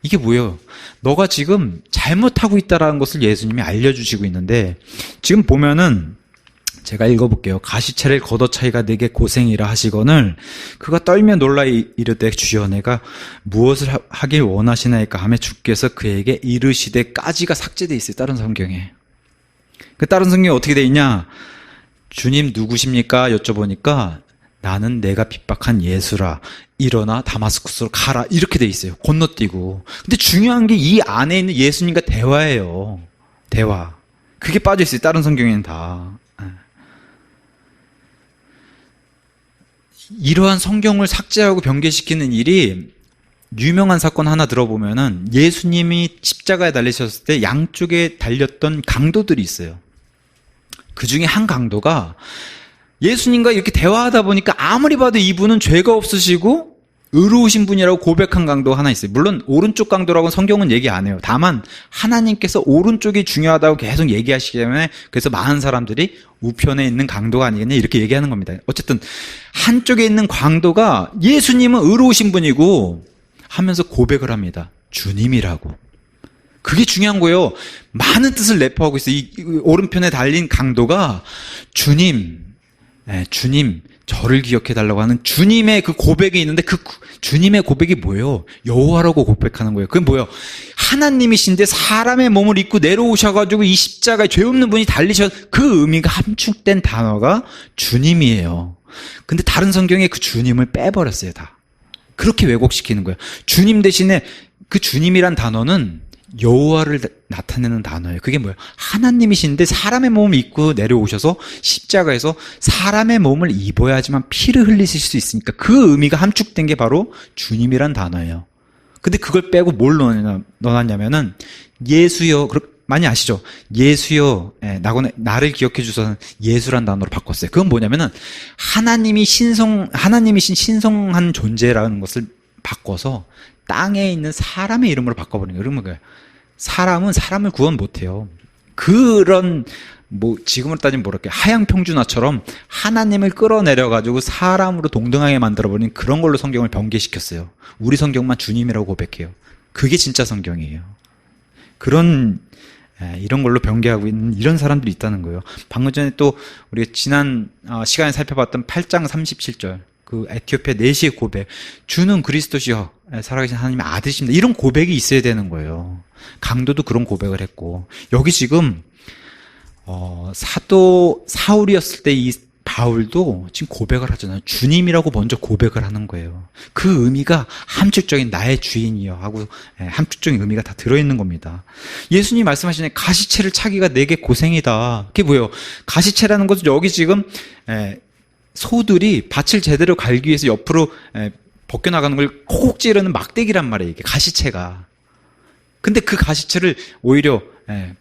이게 뭐예요? 너가 지금 잘못하고 있다라는 것을 예수님이 알려주시고 있는데 지금 보면은 제가 읽어볼게요. 가시채를 걷어차기가 내게 고생이라 하시거늘 그가 떨며 놀라 이르되 주여 내가 무엇을 하길 원하시나이까 하며 주께서 그에게 이르시되 까지가 삭제되어 있어요. 다른 성경에. 그 다른 성경에 어떻게 돼 있냐? 주님 누구십니까? 여쭤보니까 나는 내가 핍박한 예수라. 일어나 다마스쿠스로 가라. 이렇게 돼 있어요. 건너뛰고. 근데 중요한 게 이 안에 있는 예수님과 대화예요. 대화. 그게 빠져 있어요. 다른 성경에는 다. 이러한 성경을 삭제하고 변개시키는 일이 유명한 사건 하나 들어보면은 예수님이 십자가에 달리셨을 때 양쪽에 달렸던 강도들이 있어요. 그 중에 한 강도가 예수님과 이렇게 대화하다 보니까 아무리 봐도 이분은 죄가 없으시고 의로우신 분이라고 고백한 강도 하나 있어요. 물론 오른쪽 강도라고는 성경은 얘기 안 해요. 다만 하나님께서 오른쪽이 중요하다고 계속 얘기하시기 때문에 그래서 많은 사람들이 우편에 있는 강도가 아니겠냐 이렇게 얘기하는 겁니다. 어쨌든 한쪽에 있는 강도가 예수님은 의로우신 분이고 하면서 고백을 합니다. 주님이라고. 그게 중요한 거예요. 많은 뜻을 내포하고 있어요. 이 오른편에 달린 강도가 주님, 주님, 저를 기억해달라고 하는 주님의 그 고백이 있는데 그 주님의 고백이 뭐예요? 여호와라고 고백하는 거예요. 그게 뭐예요? 하나님이신데 사람의 몸을 입고 내려오셔가지고 이 십자가에 죄 없는 분이 달리셔. 그 의미가 함축된 단어가 주님이에요. 근데 다른 성경에 그 주님을 빼버렸어요, 다. 그렇게 왜곡시키는 거예요. 주님 대신에 그 주님이란 단어는 여호와를 나타내는 단어예요. 그게 뭐예요? 하나님이신데 사람의 몸을 입고 내려오셔서 십자가에서 사람의 몸을 입어야지만 피를 흘리실 수 있으니까 그 의미가 함축된 게 바로 주님이란 단어예요. 근데 그걸 빼고 뭘 넣어놨냐면은 예수여, 많이 아시죠? 예수여, 나를 기억해 주셔서 예수란 단어로 바꿨어요. 그건 뭐냐면은 하나님이신 신성한 존재라는 것을 바꿔서 땅에 있는 사람의 이름으로 바꿔버리는 거예요. 그러면 뭐예요? 사람은 사람을 구원 못해요. 그런 지금으로 따지면 뭐랄까 하향평준화처럼 하나님을 끌어내려가지고 사람으로 동등하게 만들어버린 그런 걸로 성경을 변개시켰어요. 우리 성경만 주님이라고 고백해요. 그게 진짜 성경이에요. 이런 걸로 변개하고 있는 이런 사람들이 있다는 거예요. 방금 전에 또 우리가 지난 시간에 살펴봤던 8장 37절 그 에티오피아 내시의 고백, 주는 그리스도시여 살아계신 하나님의 아들이십니다. 이런 고백이 있어야 되는 거예요. 강도도 그런 고백을 했고, 여기 지금 사도 사울이었을 때 이 바울도 지금 고백을 하잖아요. 주님이라고 먼저 고백을 하는 거예요. 그 의미가 함축적인 나의 주인이여 하고 함축적인 의미가 다 들어있는 겁니다. 예수님이 말씀하시는 가시채를 차기가 내게 고생이다. 그게 뭐예요? 가시채라는 것은 여기 지금 소들이 밭을 제대로 갈기 위해서 옆으로 벗겨나가는 걸 콕콕 찌르는 막대기란 말이에요. 이게 가시채가. 근데 그 가시채를 오히려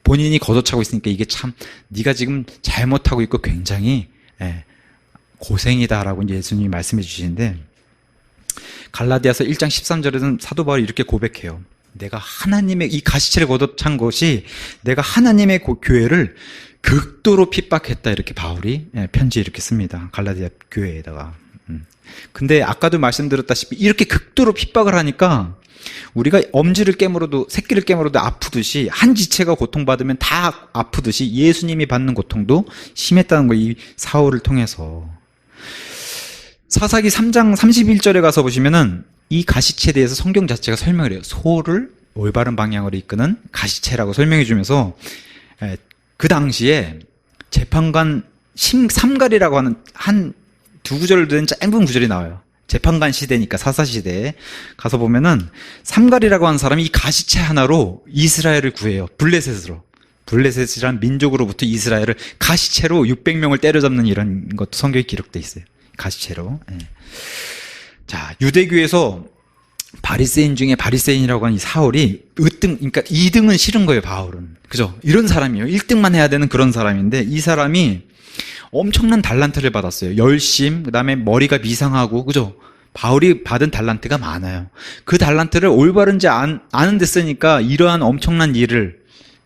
본인이 걷어차고 있으니까 이게 참 네가 지금 잘못하고 있고 굉장히 고생이다라고 예수님이 말씀해 주시는데, 갈라디아서 1장 13절에는 사도 바울이 이렇게 고백해요. 내가 하나님의 이 가시채를 걷어찬 것이 내가 하나님의 교회를 극도로 핍박했다, 이렇게 바울이 편지에 이렇게 씁니다. 갈라디아 교회에다가. 근데 아까도 말씀드렸다시피 이렇게 극도로 핍박을 하니까 우리가 엄지를 깨물어도 새끼를 깨물어도 아프듯이 한 지체가 고통받으면 다 아프듯이 예수님이 받는 고통도 심했다는 거예요. 이 사울을 통해서. 사사기 3장 31절에 가서 보시면은 이 가시채에 대해서 성경 자체가 설명을 해요. 소를 올바른 방향으로 이끄는 가시채라고 설명해 주면서 그 당시에 재판관 삼갈이라고 하는 한 두 구절 된 짧은 구절이 나와요. 재판관 시대니까 사사 시대에 가서 보면은 삼갈이라고 하는 사람이 이 가시채 하나로 이스라엘을 구해요. 블레셋으로. 블레셋이란 민족으로부터 이스라엘을 가시채로 600명을 때려잡는 이런 것도 성경에 기록되어 있어요. 가시채로. 자, 유대교에서 바리새인 중에 바리새인이라고 하는 이 사울이 그러니까 2등은 싫은 거예요, 바울은. 그죠? 이런 사람이에요. 1등만 해야 되는 그런 사람인데, 이 사람이 엄청난 달란트를 받았어요. 열심, 그 다음에 머리가 미상하고, 그죠? 바울이 받은 달란트가 많아요. 그 달란트를 올바른지 아는 데 쓰니까 이러한 엄청난 일을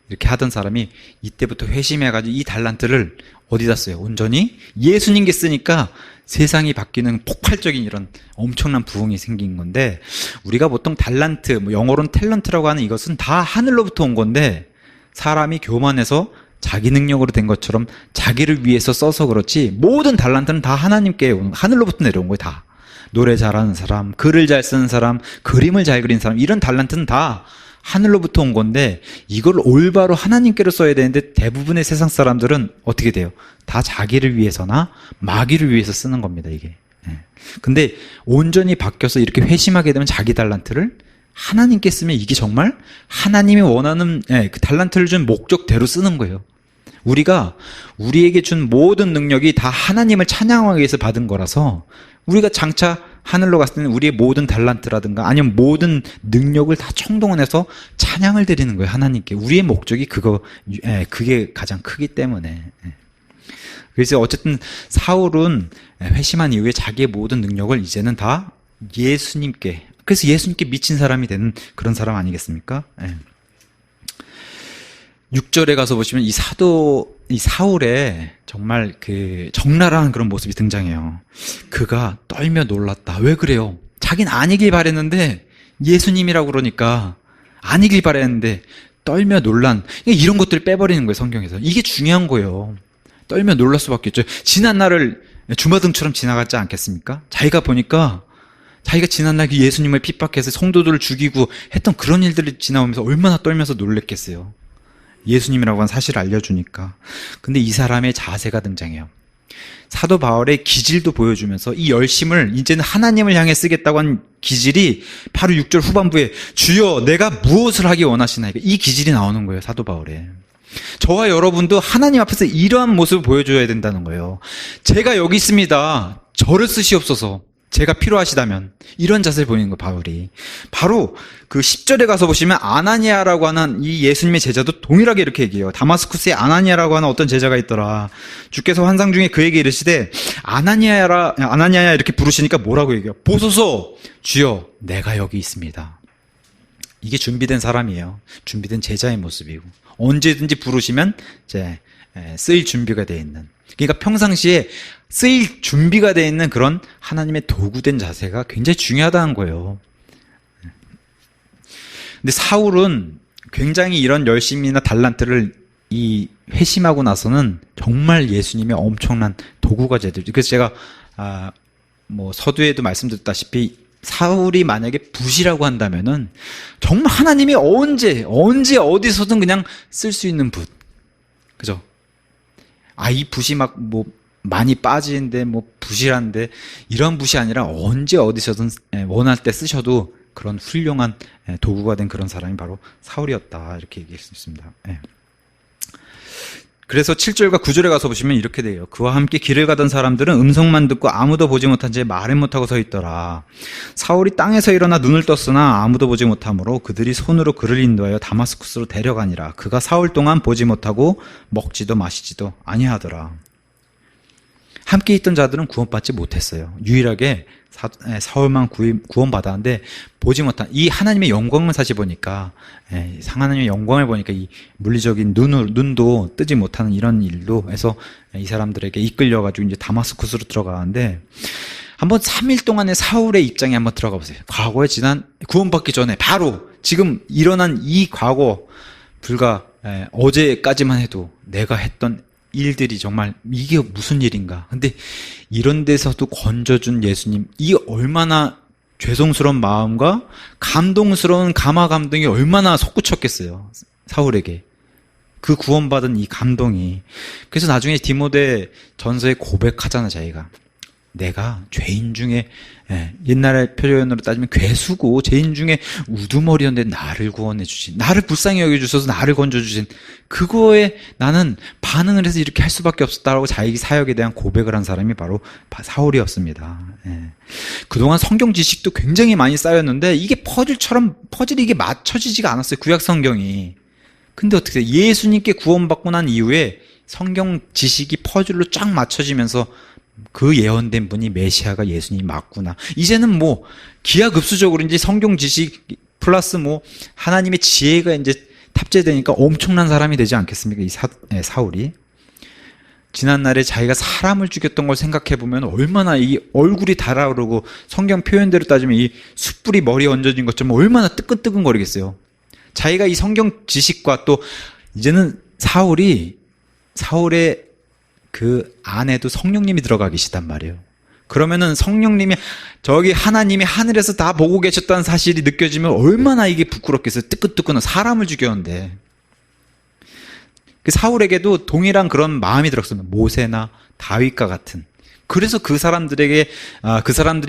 이렇게 하던 사람이 이때부터 회심해가지고 이 달란트를 어디다 써요? 온전히 예수님께 쓰니까 세상이 바뀌는 폭발적인 이런 엄청난 부흥이 생긴 건데, 우리가 보통 달란트, 영어로는 탤런트라고 하는 이것은 다 하늘로부터 온 건데, 사람이 교만해서 자기 능력으로 된 것처럼 자기를 위해서 써서 그렇지, 모든 달란트는 다 하나님께 하늘로부터 내려온 거예요. 다. 노래 잘하는 사람, 글을 잘 쓰는 사람, 그림을 잘 그리는 사람, 이런 달란트는 다 하늘로부터 온 건데, 이걸 올바로 하나님께로 써야 되는데 대부분의 세상 사람들은 어떻게 돼요? 다 자기를 위해서나 마귀를 위해서 쓰는 겁니다, 이게. 근데 온전히 바뀌어서 이렇게 회심하게 되면 자기 달란트를 하나님께 쓰면 이게 정말 하나님이 원하는 그 달란트를 준 목적대로 쓰는 거예요. 우리가 우리에게 준 모든 능력이 다 하나님을 찬양하기 위해서 받은 거라서 우리가 장차 하늘로 갔을 때는 우리의 모든 달란트라든가 아니면 모든 능력을 다 총동원해서 찬양을 드리는 거예요, 하나님께. 우리의 목적이 그게 가장 크기 때문에. 그래서 어쨌든 사울은 회심한 이후에 자기의 모든 능력을 이제는 다 예수님께, 그래서 예수님께 미친 사람이 되는 그런 사람 아니겠습니까? 6절에 가서 보시면 이 사울의 정말 그 적나라한 그런 모습이 등장해요. 그가 떨며 놀랐다. 왜 그래요? 자기는 아니길 바랬는데, 예수님이라고 그러니까 아니길 바랬는데 떨며 놀란, 이런 것들을 빼버리는 거예요, 성경에서. 이게 중요한 거예요. 떨며 놀랄 수밖에 없죠. 지난 날을 주마등처럼 지나갔지 않겠습니까? 자기가 보니까 자기가 지난날 그 예수님을 핍박해서 성도들을 죽이고 했던 그런 일들이 지나오면서 얼마나 떨면서 놀랬겠어요. 예수님이라고 하는 사실을 알려주니까. 근데 이 사람의 자세가 등장해요. 사도 바울의 기질도 보여주면서 이 열심을 이제는 하나님을 향해 쓰겠다고 한 기질이 바로 6절 후반부에 주여 내가 무엇을 하기 원하시나이까, 이 기질이 나오는 거예요, 사도 바울에. 저와 여러분도 하나님 앞에서 이러한 모습을 보여줘야 된다는 거예요. 제가 여기 있습니다. 저를 쓰시옵소서. 제가 필요하시다면. 이런 자세를 보이는 거예요, 바울이. 바로 그 10절에 가서 보시면 아나니아라고 하는 이 예수님의 제자도 동일하게 이렇게 얘기해요. 다마스쿠스에 아나니아라고 하는 어떤 제자가 있더라. 주께서 환상 중에 그에게 이르시되 아나니아야 이렇게 부르시니까 뭐라고 얘기해요? 보소서 주여 내가 여기 있습니다. 이게 준비된 사람이에요. 준비된 제자의 모습이고, 언제든지 부르시면 이제 쓰일 준비가 되어 있는, 그러니까 평상시에 쓰일 준비가 되어 있는 그런 하나님의 도구된 자세가 굉장히 중요하다는 거예요. 근데 사울은 굉장히 이런 열심이나 달란트를 회심하고 나서는 정말 예수님의 엄청난 도구가 되죠. 그래서 제가 서두에도 말씀드렸다시피 사울이 만약에 붓이라고 한다면은 정말 하나님이 언제 어디서든 그냥 쓸 수 있는 붓, 그죠? 이 붓이 많이 빠지는데 붓이란데, 이런 붓이 아니라 언제 어디서든 원할 때 쓰셔도 그런 훌륭한 도구가 된 그런 사람이 바로 사울이었다, 이렇게 얘기할 수 있습니다. 그래서 7절과 9절에 가서 보시면 이렇게 돼요. 그와 함께 길을 가던 사람들은 음성만 듣고 아무도 보지 못한 채 말을 못하고 서 있더라. 사울이 땅에서 일어나 눈을 떴으나 아무도 보지 못하므로 그들이 손으로 그를 인도하여 다마스쿠스로 데려가니라. 그가 사흘 동안 보지 못하고 먹지도 마시지도 아니하더라. 함께 있던 자들은 구원받지 못했어요. 유일하게 사울만 구원받았는데, 보지 못한 이 하나님의 영광을 사실 보니까, 하나님의 영광을 보니까 이 물리적인 눈도 뜨지 못하는 이런 일로 해서 이 사람들에게 이끌려가지고 이제 다마스쿠스로 들어가는데, 한번 3일 동안의 사울의 입장에 한번 들어가 보세요. 과거에 구원받기 전에 바로 지금 일어난 이 과거, 불과 어제까지만 해도 내가 했던 일들이 정말 이게 무슨 일인가. 근데 이런 데서도 건져준 예수님, 이 얼마나 죄송스러운 마음과 감동스러운 감동이 얼마나 솟구쳤겠어요, 사울에게. 그 구원받은 이 감동이. 그래서 나중에 디모데 전서에 고백하잖아, 자기가. 내가 죄인 중에, 옛날의 표현으로 따지면 괴수고 죄인 중에 우두머리였는데 나를 구원해 주신, 나를 불쌍히 여겨주셔서 나를 건져주신, 그거에 나는 반응을 해서 이렇게 할 수밖에 없었다라고 자기 사역에 대한 고백을 한 사람이 바로 사울이었습니다. 그동안 성경 지식도 굉장히 많이 쌓였는데 이게 퍼즐이 이게 맞춰지지가 않았어요, 구약 성경이. 근데 어떻게 돼요? 예수님께 구원받고 난 이후에 성경 지식이 퍼즐로 쫙 맞춰지면서 그 예언된 분이 메시아가 예수님이 맞구나. 이제는 기하급수적으로 이제 성경 지식 플러스 하나님의 지혜가 이제 탑재되니까 엄청난 사람이 되지 않겠습니까? 이 사울이. 지난날에 자기가 사람을 죽였던 걸 생각해 보면 얼마나 이 얼굴이 달아오르고, 성경 표현대로 따지면 이 숯불이 머리에 얹어진 것처럼 얼마나 뜨끈뜨끈거리겠어요. 자기가 이 성경 지식과 또 이제는 사울의 그 안에도 성령님이 들어가 계시단 말이에요. 그러면은 성령님이, 저기 하나님이 하늘에서 다 보고 계셨다는 사실이 느껴지면 얼마나 이게 부끄럽겠어요. 뜨끈뜨끈한 사람을 죽였는데. 그 사울에게도 동일한 그런 마음이 들었어요. 모세나 다윗과 같은. 그래서 그 사람들이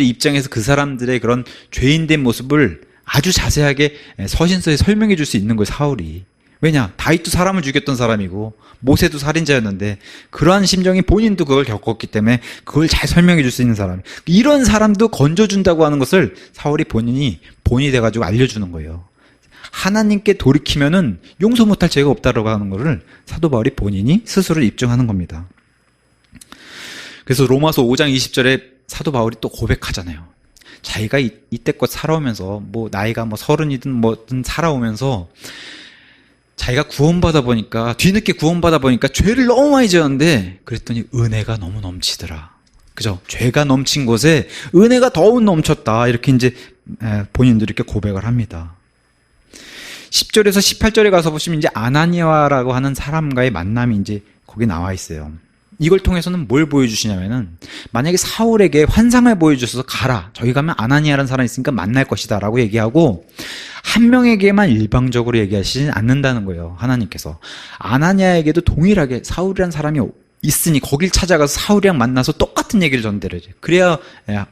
입장에서 그 사람들의 그런 죄인된 모습을 아주 자세하게 서신서에 설명해 줄 수 있는 거예요, 사울이. 왜냐? 다윗도 사람을 죽였던 사람이고 모세도 살인자였는데 그러한 심정이 본인도 그걸 겪었기 때문에 그걸 잘 설명해 줄 수 있는 사람. 이런 사람도 건져준다고 하는 것을 사울이 본인이 돼가지고 알려주는 거예요. 하나님께 돌이키면은 용서 못할 죄가 없다라고 하는 것을 사도 바울이 본인이 스스로 입증하는 겁니다. 그래서 로마서 5장 20절에 사도 바울이 또 고백하잖아요. 자기가 이때껏 살아오면서 뭐 나이가 뭐 30이든 뭐든 살아오면서 자기가 구원받아 보니까 뒤늦게 구원받아 보니까 죄를 너무 많이 지었는데 그랬더니 은혜가 너무 넘치더라. 그죠? 죄가 넘친 곳에 은혜가 더욱 넘쳤다. 이렇게 이제 본인도 이렇게 고백을 합니다. 10절에서 18절에 가서 보시면 이제 아나니아라고 하는 사람과의 만남이 이제 거기 나와 있어요. 이걸 통해서는 뭘 보여주시냐면은 만약에 사울에게 환상을 보여주셔서 가라. 저기 가면 아나니아라는 사람이 있으니까 만날 것이다 라고 얘기하고 한 명에게만 일방적으로 얘기하시진 않는다는 거예요. 하나님께서. 아나니아에게도 동일하게 사울이라는 사람이 있으니 거길 찾아가서 사울이랑 만나서 똑같은 얘기를 전달해줘요. 그래야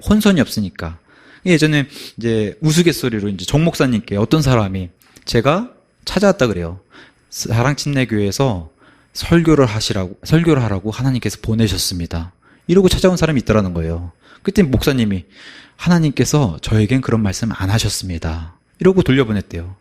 혼선이 없으니까. 예전에 이제 우스갯소리로 이제 정 목사님께 어떤 사람이 제가 찾아왔다 그래요. 사랑침례교회에서 설교를 하라고 하나님께서 보내셨습니다. 이러고 찾아온 사람이 있더라는 거예요. 그때 목사님이 하나님께서 저에겐 그런 말씀 안 하셨습니다. 이러고 돌려보냈대요.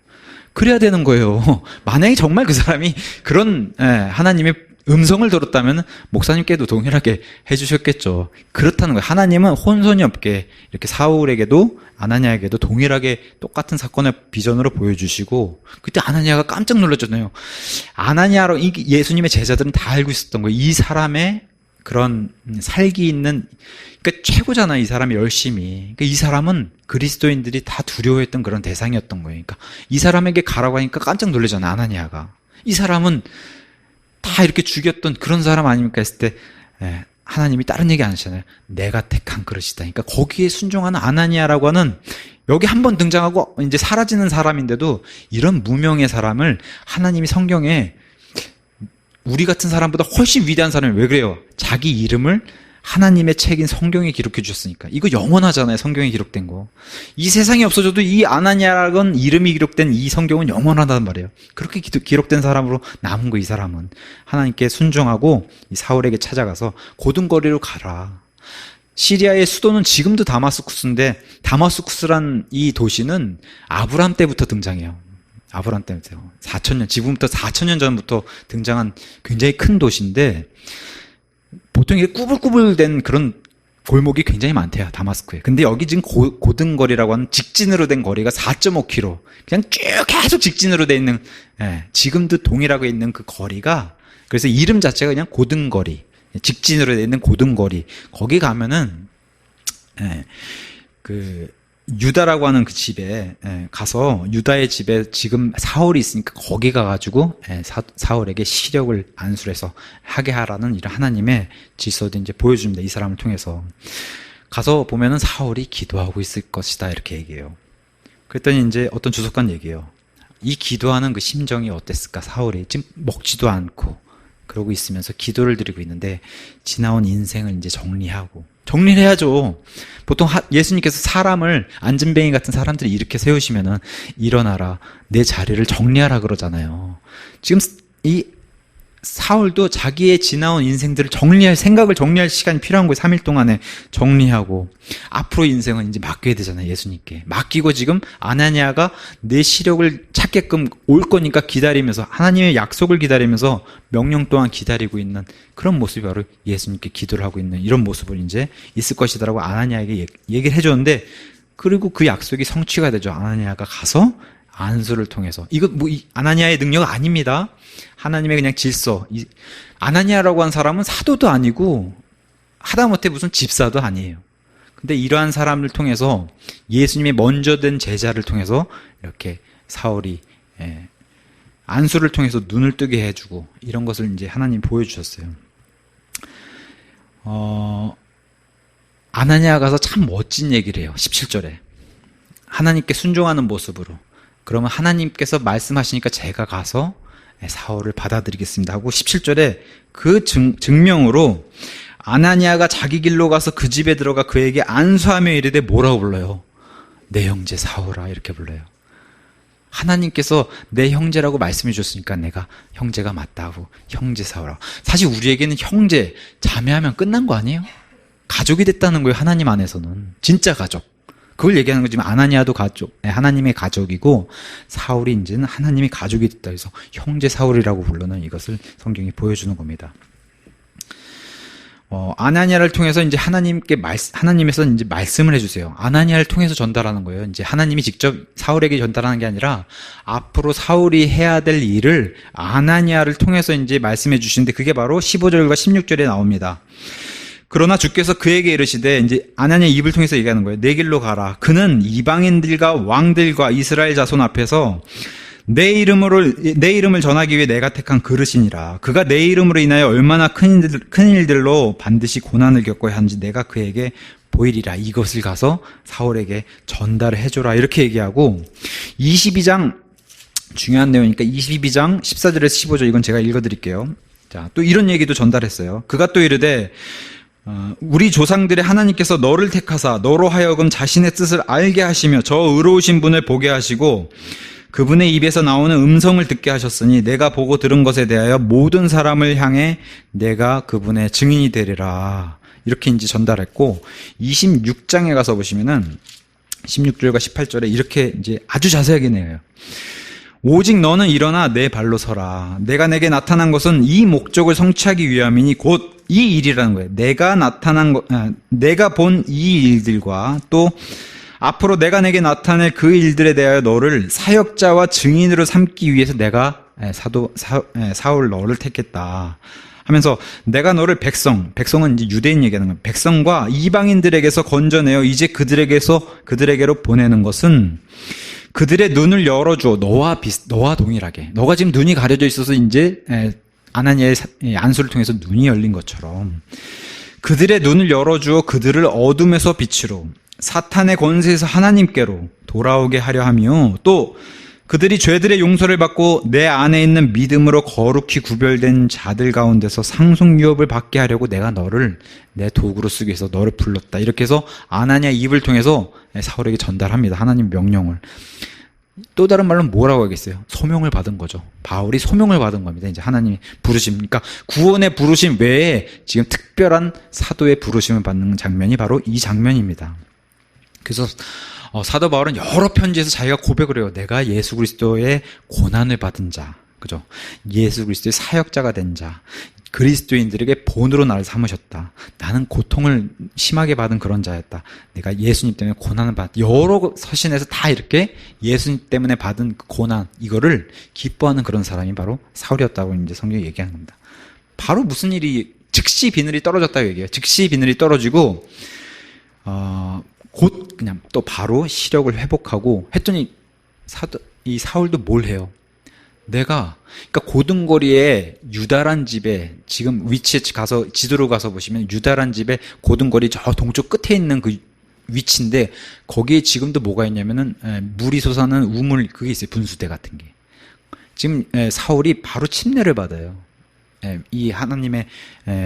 그래야 되는 거예요. 만약에 정말 그 사람이 그런 하나님의 음성을 들었다면 목사님께도 동일하게 해주셨겠죠. 그렇다는 거예요. 하나님은 혼선이 없게 이렇게 사울에게도 아나니아에게도 동일하게 똑같은 사건을 비전으로 보여주시고 그때 아나니아가 깜짝 놀랐잖아요. 아나니아로 예수님의 제자들은 다 알고 있었던 거예요. 이 사람의 그런 살기 있는 그러니까 최고잖아요. 이 사람의 열심이. 그러니까 이 사람은 그리스도인들이 다 두려워했던 그런 대상이었던 거예요. 그러니까 이 사람에게 가라고 하니까 깜짝 놀라잖아요. 아나니아가. 이 사람은 다 이렇게 죽였던 그런 사람 아닙니까 했을 때 하나님이 다른 얘기 안 하시잖아요. 내가 택한 그릇이다. 그러니까 거기에 순종하는 아나니아라고 하는 여기 한 번 등장하고 이제 사라지는 사람인데도 이런 무명의 사람을 하나님이 성경에 우리 같은 사람보다 훨씬 위대한 사람이 왜 그래요? 자기 이름을 하나님의 책인 성경에 기록해 주셨으니까. 이거 영원하잖아요. 성경에 기록된 거. 이 세상이 없어져도 이 아나니아라는 이름이 기록된 이 성경은 영원하단 말이에요. 그렇게 기록된 사람으로 남은 거 이 사람은. 하나님께 순종하고 이 사울에게 찾아가서 고등거리로 가라. 시리아의 수도는 지금도 다마스쿠스인데 다마스쿠스란 이 도시는 아브라함 때부터 등장해요. 아브라함 때부터 4,000년, 지금부터 4,000년 전부터 등장한 굉장히 큰 도시인데 보통 이게 꾸불꾸불된 그런 골목이 굉장히 많대요. 다마스쿠에. 근데 여기 지금 고등거리라고 하는 직진으로 된 거리가 4.5km. 그냥 쭉 계속 직진으로 돼 있는 지금도 동일하게 있는 그 거리가 그래서 이름 자체가 그냥 고등거리. 직진으로 돼 있는 고등거리. 거기 가면은 그 유다라고 하는 그 집에 가서 유다의 집에 지금 사울이 있으니까 거기 가가지고 사울에게 시력을 안수해서 하게 하라는 이런 하나님의 질서도 이제 보여줍니다. 이 사람을 통해서 가서 보면은 사울이 기도하고 있을 것이다 이렇게 얘기해요. 그랬더니 이제 어떤 주석관 얘기해요. 이 기도하는 그 심정이 어땠을까? 사울이 지금 먹지도 않고 그러고 있으면서 기도를 드리고 있는데 지나온 인생을 이제 정리를 해야죠. 보통 예수님께서 사람을 안진뱅이 같은 사람들이 이렇게 세우시면은 일어나라 내 자리를 정리하라 그러잖아요. 지금 이 사울도 자기의 지나온 인생들을 생각을 정리할 시간이 필요한 거예요. 3일 동안에 정리하고 앞으로 인생은 이제 맡겨야 되잖아요. 예수님께 맡기고 지금 아나니아가 내 시력을 찾게끔 올 거니까 기다리면서 하나님의 약속을 기다리면서 명령 동안 기다리고 있는 그런 모습이 바로 예수님께 기도를 하고 있는 이런 모습을 이제 있을 것이다라고 아나니아에게 얘기를 해줬는데 그리고 그 약속이 성취가 되죠. 아나니아가 가서 안수를 통해서. 이거 아나니아의 능력 아닙니다. 하나님의 그냥 질서. 아나니아라고 한 사람은 사도도 아니고 하다못해 무슨 집사도 아니에요. 근데 이러한 사람을 통해서 예수님의 먼저 된 제자를 통해서 이렇게 사울이 안수를 통해서 눈을 뜨게 해주고 이런 것을 이제 하나님 보여주셨어요. 아나니아 가서 참 멋진 얘기를 해요. 17절에. 하나님께 순종하는 모습으로. 그러면 하나님께서 말씀하시니까 제가 가서 사울을 받아들이겠습니다 하고 17절에 그 증명으로 아나니아가 자기 길로 가서 그 집에 들어가 그에게 안수하며 이르되 뭐라고 불러요? 내 형제 사울아 이렇게 불러요. 하나님께서 내 형제라고 말씀해 주셨으니까 내가 형제가 맞다고 형제 사오라고. 사실 우리에게는 형제, 자매하면 끝난 거 아니에요? 가족이 됐다는 거예요. 하나님 안에서는 진짜 가족. 그걸 얘기하는 거지. 아나니아도 가족, 하나님의 가족이고 사울이 이제는 하나님의 가족이 됐다 해서 형제 사울이라고 부르는 이것을 성경이 보여주는 겁니다. 아나니아를 통해서 이제 하나님에서 이제 말씀을 해주세요. 아나니아를 통해서 전달하는 거예요. 이제 하나님이 직접 사울에게 전달하는 게 아니라 앞으로 사울이 해야 될 일을 아나니아를 통해서 이제 말씀해 주시는데 그게 바로 15절과 16절에 나옵니다. 그러나 주께서 그에게 이르시되, 이제 아나니아 입을 통해서 얘기하는 거예요. 내 길로 가라. 그는 이방인들과 왕들과 이스라엘 자손 앞에서 내 이름을 전하기 위해 내가 택한 그릇이니라. 그가 내 이름으로 인하여 얼마나 큰 일들로 반드시 고난을 겪어야 하는지 내가 그에게 보이리라. 이것을 가서 사울에게 전달을 해줘라. 이렇게 얘기하고 22장 중요한 내용이니까 22장 14절에서 15절 이건 제가 읽어드릴게요. 자, 또 이런 얘기도 전달했어요. 그가 또 이르되 우리 조상들의 하나님께서 너를 택하사 너로 하여금 자신의 뜻을 알게 하시며 저 의로우신 분을 보게 하시고 그분의 입에서 나오는 음성을 듣게 하셨으니 내가 보고 들은 것에 대하여 모든 사람을 향해 내가 그분의 증인이 되리라. 이렇게 이제 전달했고 26장에 가서 보시면은 16절과 18절에 이렇게 이제 아주 자세하게 내요. 오직 너는 일어나 내 발로 서라. 내가 내게 나타난 것은 이 목적을 성취하기 위함이니 곧 이 일이라는 거예요. 내가 본 이 일들과 또 앞으로 내가 내게 나타낼 그 일들에 대하여 너를 사역자와 증인으로 삼기 위해서 내가 사울 너를 택했다. 하면서 내가 너를 백성은 이제 유대인 얘기하는 거예요. 백성과 이방인들에게서 건져내어 이제 그들에게로 보내는 것은 그들의 눈을 열어주어 너와 동일하게. 너가 지금 눈이 가려져 있어서 이제 아나니아의 안수를 통해서 눈이 열린 것처럼 그들의 눈을 열어주어 그들을 어둠에서 빛으로 사탄의 권세에서 하나님께로 돌아오게 하려 하며 또 그들이 죄들의 용서를 받고 내 안에 있는 믿음으로 거룩히 구별된 자들 가운데서 상속 유업을 받게 하려고 내가 너를 내 도구로 쓰기 위해서 너를 불렀다. 이렇게 해서 아나니아 입을 통해서 사울에게 전달합니다. 하나님 명령을. 또 다른 말로는 뭐라고 하겠어요? 소명을 받은 거죠. 바울이 소명을 받은 겁니다. 이제 하나님이 부르심. 그러니까 구원의 부르심 외에 지금 특별한 사도의 부르심을 받는 장면이 바로 이 장면입니다. 그래서 사도 바울은 여러 편지에서 자기가 고백을 해요. 내가 예수 그리스도의 고난을 받은 자, 그죠? 예수 그리스도의 사역자가 된 자, 그리스도인들에게 본으로 나를 삼으셨다. 나는 고통을 심하게 받은 그런 자였다. 내가 예수님 때문에 고난을 받았다. 여러 서신에서 다 이렇게 예수님 때문에 받은 그 고난, 이거를 기뻐하는 그런 사람이 바로 사울이었다고 이제 성경이 얘기하는 겁니다. 바로 무슨 일이, 즉시 비늘이 떨어졌다고 얘기해요. 즉시 비늘이 떨어지고, 곧 그냥 또 바로 시력을 회복하고 했더니 이 사울도 뭘 해요? 그러니까 고등거리에 유다란 집에 지금 위치에 가서 지도로 가서 보시면 유다란 집에 고등거리 저 동쪽 끝에 있는 그 위치인데 거기에 지금도 뭐가 있냐면은 물이 솟아나는 우물 그게 있어요. 분수대 같은 게. 지금 사울이 바로 침례를 받아요. 이 하나님의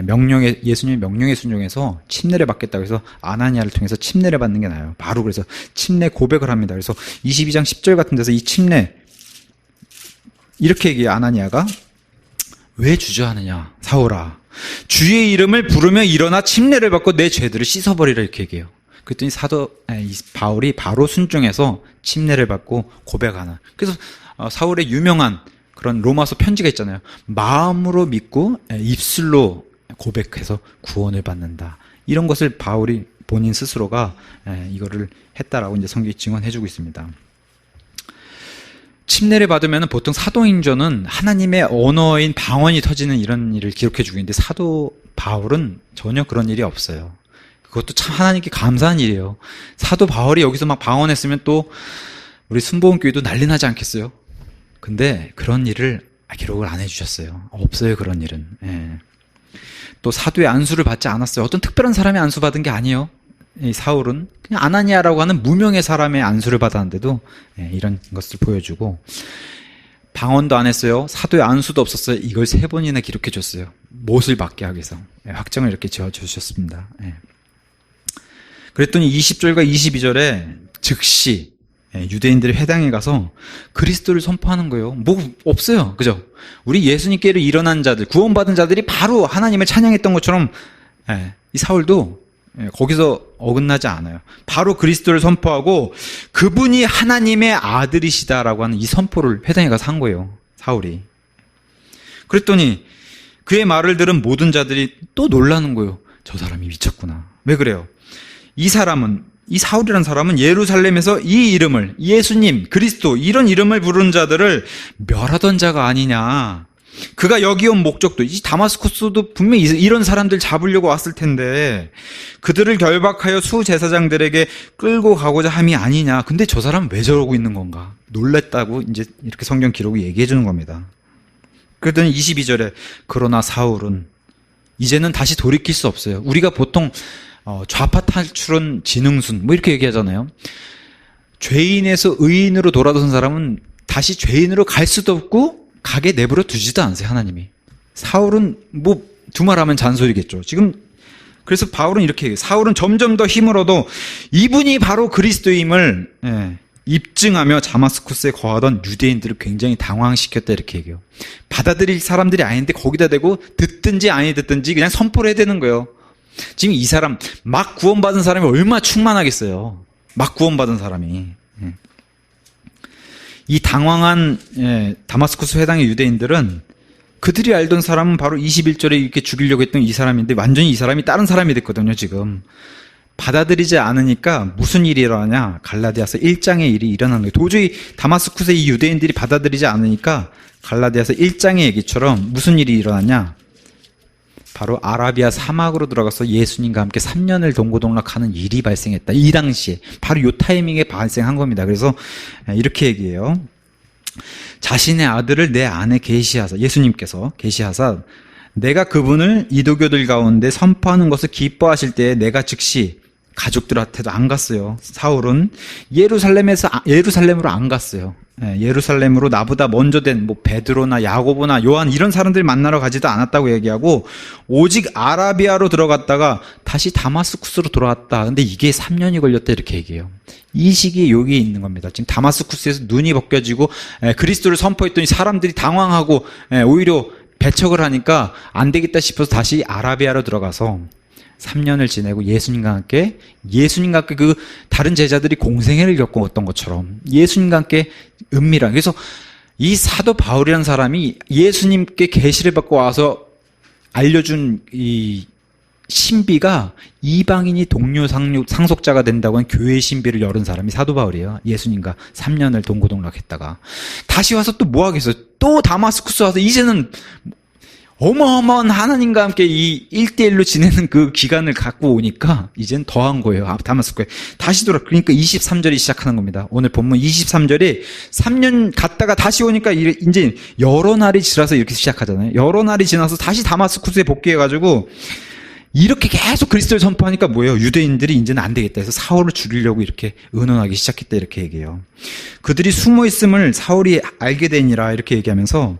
명령에, 예수님의 명령에 순종해서 침례를 받겠다고 해서 아나니아를 통해서 침례를 받는 게 나아요. 바로 그래서 침례 고백을 합니다. 그래서 22장 10절 같은 데서 이 침례 이렇게 얘기해요. 아나니아가 왜 주저하느냐 사울아, 주의 이름을 부르며 일어나 침례를 받고 내 죄들을 씻어버리라 이렇게 얘기해요. 그랬더니 바울이 바로 순종해서 침례를 받고 고백하는. 그래서 사울의 유명한 그런 로마서 편지가 있잖아요. 마음으로 믿고 입술로 고백해서 구원을 받는다. 이런 것을 바울이 본인 스스로가 이거를 했다라고 이제 성경이 증언해주고 있습니다. 침례를 받으면 보통 사도행전은 하나님의 언어인 방언이 터지는 이런 일을 기록해주고 있는데 사도 바울은 전혀 그런 일이 없어요. 그것도 참 하나님께 감사한 일이에요. 사도 바울이 여기서 막 방언했으면 또 우리 순복음교회도 난리 나지 않겠어요? 근데 그런 일을 기록을 안 해주셨어요. 없어요, 그런 일은. 또 사도의 안수를 받지 않았어요. 어떤 특별한 사람이 안수받은 게 아니에요. 이 사울은 그냥 아나니아라고 하는 무명의 사람의 안수를 받았는데도 이런 것을 보여주고 방언도 안 했어요. 사도의 안수도 없었어요. 이걸 3번이나 기록해 줬어요. 못을 받게 하기 위해서. 확정을 이렇게 지어주셨습니다. 그랬더니 20절과 22절에 즉시 유대인들의 회당에 가서 그리스도를 선포하는 거예요. 뭐 없어요. 그죠? 우리 예수님께로 일어난 자들, 구원받은 자들이 바로 하나님을 찬양했던 것처럼 이 사울도 거기서 어긋나지 않아요. 바로 그리스도를 선포하고 그분이 하나님의 아들이시다라고 하는 이 선포를 회당에 가서 한 거예요. 사울이. 그랬더니 그의 말을 들은 모든 자들이 또 놀라는 거예요. 저 사람이 미쳤구나. 왜 그래요? 이 사울이라는 사람은 예루살렘에서 이 이름을, 예수님, 그리스도 이런 이름을 부르는 자들을 멸하던 자가 아니냐. 그가 여기 온 목적도, 이 다마스쿠스도 분명히 이런 사람들 잡으려고 왔을 텐데 그들을 결박하여 수제사장들에게 끌고 가고자 함이 아니냐. 근데 저 사람은 왜 저러고 있는 건가? 놀랬다고 이제 이렇게 성경 기록이 얘기해 주는 겁니다. 그랬더니 22절에 그러나 사울은 이제는 다시 돌이킬 수 없어요. 우리가 보통 좌파 탈출은 지능순 뭐 이렇게 얘기하잖아요. 죄인에서 의인으로 돌아선 사람은 다시 죄인으로 갈 수도 없고 가게 내버려 두지도 않으세요. 하나님이. 사울은 뭐 두말하면 잔소리겠죠. 지금 그래서 바울은 이렇게 얘기해요. 사울은 점점 더 힘을 얻어 이분이 바로 그리스도임을 입증하며 다마스쿠스에 거하던 유대인들을 굉장히 당황시켰다 이렇게 얘기해요. 받아들일 사람들이 아닌데 거기다 대고 듣든지 아니 듣든지 그냥 선포를 해야 되는 거예요. 지금 이 사람 막 구원받은 사람이 얼마나 충만하겠어요. 막 구원받은 사람이. 이 당황한 다마스쿠스 회당의 유대인들은 그들이 알던 사람은 바로 21절에 이렇게 죽이려고 했던 이 사람인데 완전히 이 사람이 다른 사람이 됐거든요. 지금 받아들이지 않으니까 무슨 일이 일어나냐. 갈라디아서 1장의 일이 일어나는 거예요. 도저히 다마스쿠스의 이 유대인들이 받아들이지 않으니까 갈라디아서 1장의 얘기처럼 무슨 일이 일어나냐. 바로 아라비아 사막으로 들어가서 예수님과 함께 3년을 동고동락하는 일이 발생했다. 이 당시에 바로 이 타이밍에 발생한 겁니다. 그래서 이렇게 얘기해요. 자신의 아들을 내 안에 계시하사, 예수님께서 계시하사 내가 그분을 이도교들 가운데 선포하는 것을 기뻐하실 때에 내가 즉시 가족들한테도 안 갔어요. 사울은 예루살렘으로 안 갔어요. 예루살렘으로 나보다 먼저 된 베드로나 야고보나 요한 이런 사람들 만나러 가지도 않았다고 얘기하고 오직 아라비아로 들어갔다가 다시 다마스쿠스로 돌아왔다. 근데 이게 3년이 걸렸다 이렇게 얘기해요. 이 시기에 여기 있는 겁니다. 지금 다마스쿠스에서 눈이 벗겨지고 그리스도를 선포했더니 사람들이 당황하고 오히려 배척을 하니까 안 되겠다 싶어서 다시 아라비아로 들어가서 3년을 지내고 예수님과 함께 그 다른 제자들이 공생애를 겪었던 것처럼 예수님과 함께 은밀한, 그래서 이 사도 바울이라는 사람이 예수님께 계시를 받고 와서 알려준 이 신비가 이방인이 동료 상속자가 된다고 한 교회의 신비를 열은 사람이 사도 바울이에요. 예수님과 3년을 동고동락했다가 다시 와서 또 뭐 하겠어요? 또 다마스쿠스 와서 이제는 어마어마한 하나님과 함께 이 1대1로 지내는 그 기간을 갖고 오니까 이젠 더한 거예요. 다마스쿠스에 다시 그러니까 23절이 시작하는 겁니다. 오늘 본문 23절이 3년 갔다가 다시 오니까 이제 여러 날이 지나서 이렇게 시작하잖아요. 여러 날이 지나서 다시 다마스쿠스에 복귀해가지고 이렇게 계속 그리스도를 선포하니까 뭐예요? 유대인들이 이제는 안 되겠다 해서 사울을 죽이려고 이렇게 의논하기 시작했다 이렇게 얘기해요. 그들이 숨어 있음을 사울이 알게 되니라 이렇게 얘기하면서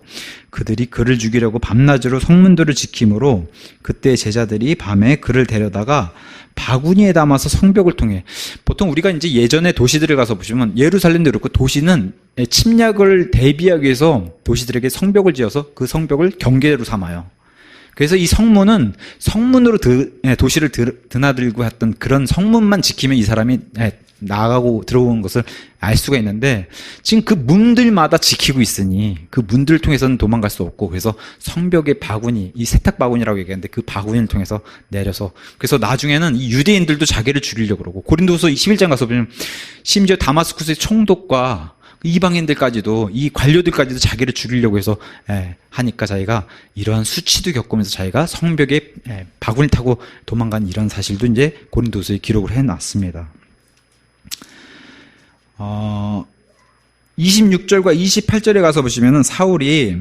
그들이 그를 죽이려고 밤낮으로 성문들을 지킴으로 그때 제자들이 밤에 그를 데려다가 바구니에 담아서 성벽을 통해, 보통 우리가 이제 예전에 도시들을 가서 보시면 예루살렘도 그렇고 도시는 침략을 대비하기 위해서 도시들에게 성벽을 지어서 그 성벽을 경계로 삼아요. 그래서 이 성문으로 도시를 드나들고 했던 그런 성문만 지키면 이 사람이 나가고 들어오는 것을 알 수가 있는데 지금 그 문들마다 지키고 있으니 그 문들을 통해서는 도망갈 수 없고 그래서 성벽의 바구니, 이 세탁 바구니라고 얘기하는데 그 바구니를 통해서 내려서 그래서 나중에는 이 유대인들도 자기를 죽이려고 그러고 고린도후서 11장 가서 보면 심지어 다마스쿠스의 총독과 이방인들까지도 이 관료들까지도 자기를 죽이려고 해서 하니까 자기가 이러한 수치도 겪으면서 자기가 성벽에 바구니 타고 도망간 이런 사실도 이제 고린도서에 기록을 해놨습니다. 26절과 28절에 가서 보시면은 사울이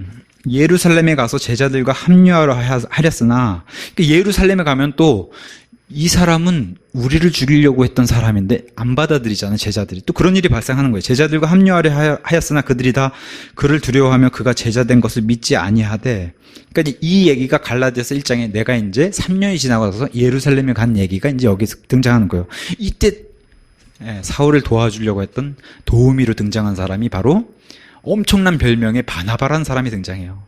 예루살렘에 가서 제자들과 합류하려 하렸으나 예루살렘에 가면 또 이 사람은 우리를 죽이려고 했던 사람인데 안 받아들이잖아요. 제자들이. 또 그런 일이 발생하는 거예요. 제자들과 합류하려 하였으나 그들이 다 그를 두려워하며 그가 제자된 것을 믿지 아니하되, 그러니까 이 얘기가 갈라디아서 1장에 내가 이제 3년이 지나고 나서 예루살렘에 간 얘기가 이제 여기서 등장하는 거예요. 이때 사울을 도와주려고 했던 도우미로 등장한 사람이 바로 엄청난 별명의 바나바라는 사람이 등장해요.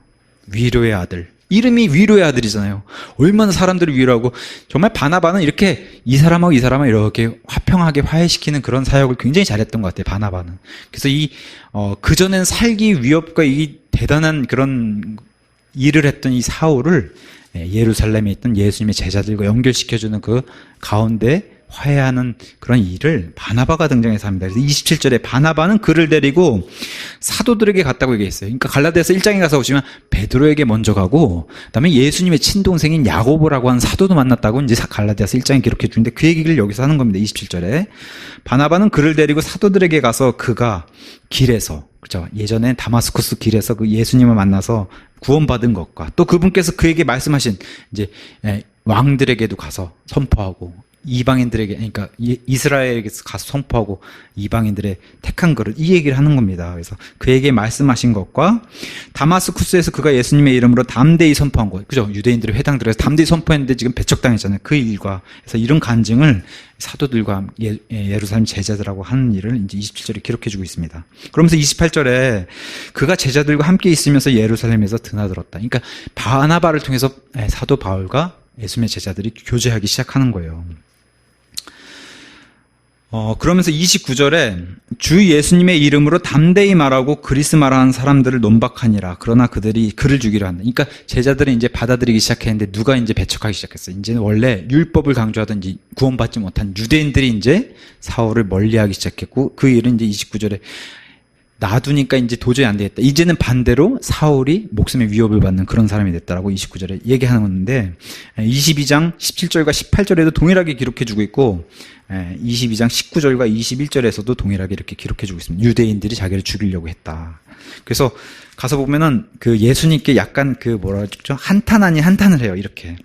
위로의 아들. 이름이 위로의 아들이잖아요. 얼마나 사람들을 위로하고, 정말 바나바는 이렇게 이 사람하고 이 사람을 이렇게 화평하게 화해시키는 그런 사역을 굉장히 잘했던 것 같아요, 바나바는. 그래서 그전엔 살기 위협과 이 대단한 그런 일을 했던 이 사울을 예루살렘에 있던 예수님의 제자들과 연결시켜주는 그 가운데 화해하는 그런 일을 바나바가 등장해서 합니다. 그래서 27절에 바나바는 그를 데리고 사도들에게 갔다고 얘기했어요. 그러니까 갈라디아서 1장에 가서 보시면 베드로에게 먼저 가고, 그다음에 예수님의 친동생인 야고보라고 하는 사도도 만났다고 이제 갈라디아서 1장에 기록해 주는데, 그 얘기를 여기서 하는 겁니다. 27절에 바나바는 그를 데리고 사도들에게 가서 그가 길에서, 그죠? 예전에 다마스쿠스 길에서 그 예수님을 만나서 구원받은 것과, 또 그분께서 그에게 말씀하신 이제 왕들에게도 가서 선포하고, 이방인들에게, 그러니까 이스라엘에게 가서 선포하고 이방인들의 택한 그릇, 이 얘기를 하는 겁니다. 그래서 그에게 말씀하신 것과, 다마스쿠스에서 그가 예수님의 이름으로 담대히 선포한 것, 그죠? 유대인들의 회당들에서 담대히 선포했는데 지금 배척당했잖아요. 그 일과, 그래서 이런 간증을 사도들과 예루살렘 제자들하고 하는 일을 이제 27절에 기록해주고 있습니다. 그러면서 28절에 그가 제자들과 함께 있으면서 예루살렘에서 드나들었다. 그러니까 바나바를 통해서 사도 바울과 예수님의 제자들이 교제하기 시작하는 거예요. 그러면서 29절에 주 예수님의 이름으로 담대히 말하고 그리스 말하는 사람들을 논박하니라. 그러나 그들이 그를 죽이려 한다. 그러니까 제자들은 이제 받아들이기 시작했는데 누가 이제 배척하기 시작했어요. 이제는 원래 율법을 강조하던 이제 구원받지 못한 유대인들이 이제 사울을 멀리하기 시작했고, 그 일은 이제 29절에 놔두니까 이제 도저히 안 되겠다. 이제는 반대로 사울이 목숨의 위협을 받는 그런 사람이 됐다라고 29절에 얘기하는 건데, 22장 17절과 18절에도 동일하게 기록해주고 있고, 22장 19절과 21절에서도 동일하게 이렇게 기록해주고 있습니다. 유대인들이 자기를 죽이려고 했다. 그래서 가서 보면은 그 예수님께 약간 그 뭐라 그러죠? 한탄 아닌 한탄을 해요. 이렇게.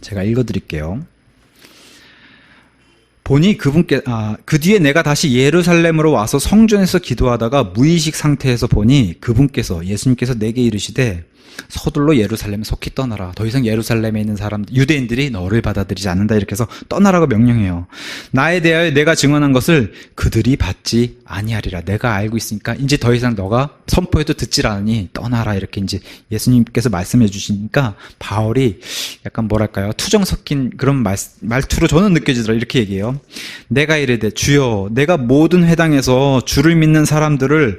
제가 읽어드릴게요. 보니 그분께, 그 뒤에 내가 다시 예루살렘으로 와서 성전에서 기도하다가 무의식 상태에서 보니 그분께서, 예수님께서 내게 이르시되 서둘러 예루살렘에 속히 떠나라. 더 이상 예루살렘에 있는 사람들, 유대인들이 너를 받아들이지 않는다. 이렇게 해서 떠나라고 명령해요. 나에 대하여 내가 증언한 것을 그들이 받지 아니하리라. 내가 알고 있으니까 이제 더 이상 너가 선포해도 듣질 않으니 떠나라. 이렇게 이제 예수님께서 말씀해 주시니까 바울이 약간 뭐랄까요, 투정 섞인 그런 말투로 저는 느껴지더라. 이렇게 얘기해요. 내가 이르되 주여, 내가 모든 회당에서 주를 믿는 사람들을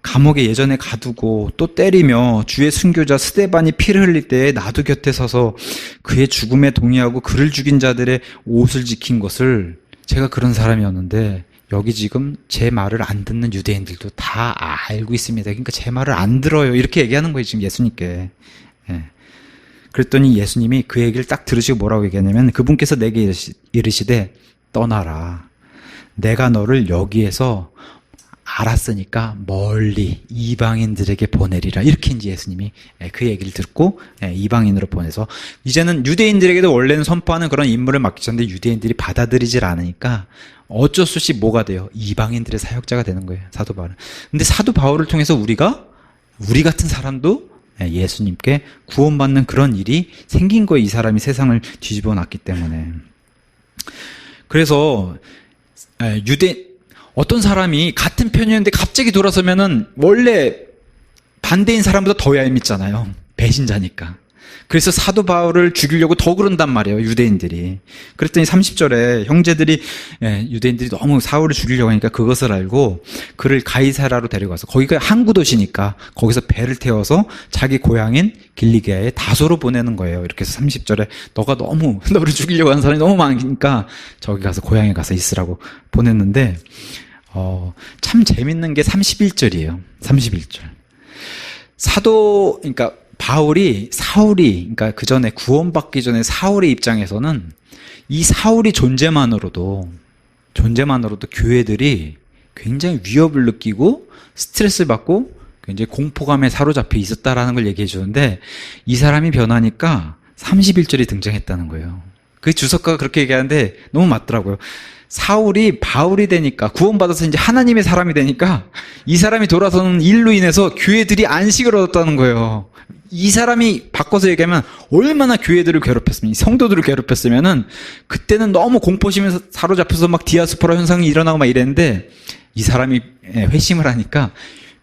감옥에 예전에 가두고 또 때리며 주의 순교자 스데반이 피를 흘릴 때에 나도 곁에 서서 그의 죽음에 동의하고 그를 죽인 자들의 옷을 지킨 것을, 제가 그런 사람이었는데 여기 지금 제 말을 안 듣는 유대인들도 다 알고 있습니다. 그러니까 제 말을 안 들어요. 이렇게 얘기하는 거예요, 지금 예수님께. 그랬더니 예수님이 그 얘기를 딱 들으시고 뭐라고 얘기하냐면, 그분께서 내게 이르시되 떠나라. 내가 너를 여기에서 알았으니까 멀리 이방인들에게 보내리라. 이렇게 이제 예수님이 그 얘기를 듣고 이방인으로 보내서, 이제는 유대인들에게도 원래는 선포하는 그런 임무를 맡기셨는데 유대인들이 받아들이질 않으니까 어쩔 수 없이 뭐가 돼요? 이방인들의 사역자가 되는 거예요, 사도 바울은. 근데 사도 바울을 통해서 우리 같은 사람도 예수님께 구원받는 그런 일이 생긴 거예요. 이 사람이 세상을 뒤집어 놨기 때문에. 그래서 어떤 사람이 같은 편이었는데 갑자기 돌아서면은 원래 반대인 사람보다 더 얄밉잖아요. 배신자니까. 그래서 사도 바울을 죽이려고 더 그런단 말이에요, 유대인들이. 그랬더니 30절에 형제들이, 유대인들이 너무 사울을 죽이려고 하니까 그것을 알고 그를 가이사라로 데려가서, 거기가 항구 도시니까 거기서 배를 태워서 자기 고향인 길리기아의 다소로 보내는 거예요. 이렇게 해서 30절에 너가 너를 죽이려고 하는 사람이 너무 많으니까 저기 가서 고향에 가서 있으라고 보냈는데, 참 재밌는 게 31절이에요. 31절. 그러니까 사울이, 그러니까 그 전에 구원받기 전에 사울의 입장에서는 이 사울이 존재만으로도 교회들이 굉장히 위협을 느끼고 스트레스를 받고 굉장히 공포감에 사로잡혀 있었다라는 걸 얘기해 주는데, 이 사람이 변하니까 31절이 등장했다는 거예요. 그 주석가가 그렇게 얘기하는데 너무 맞더라고요. 사울이 바울이 되니까, 구원받아서 이제 하나님의 사람이 되니까 이 사람이 돌아서는 일로 인해서 교회들이 안식을 얻었다는 거예요. 이 사람이 바꿔서 얘기하면 얼마나 교회들을 괴롭혔으면, 성도들을 괴롭혔으면은 그때는 너무 공포심에 사로잡혀서 막 디아스포라 현상이 일어나고 막 이랬는데, 이 사람이 회심을 하니까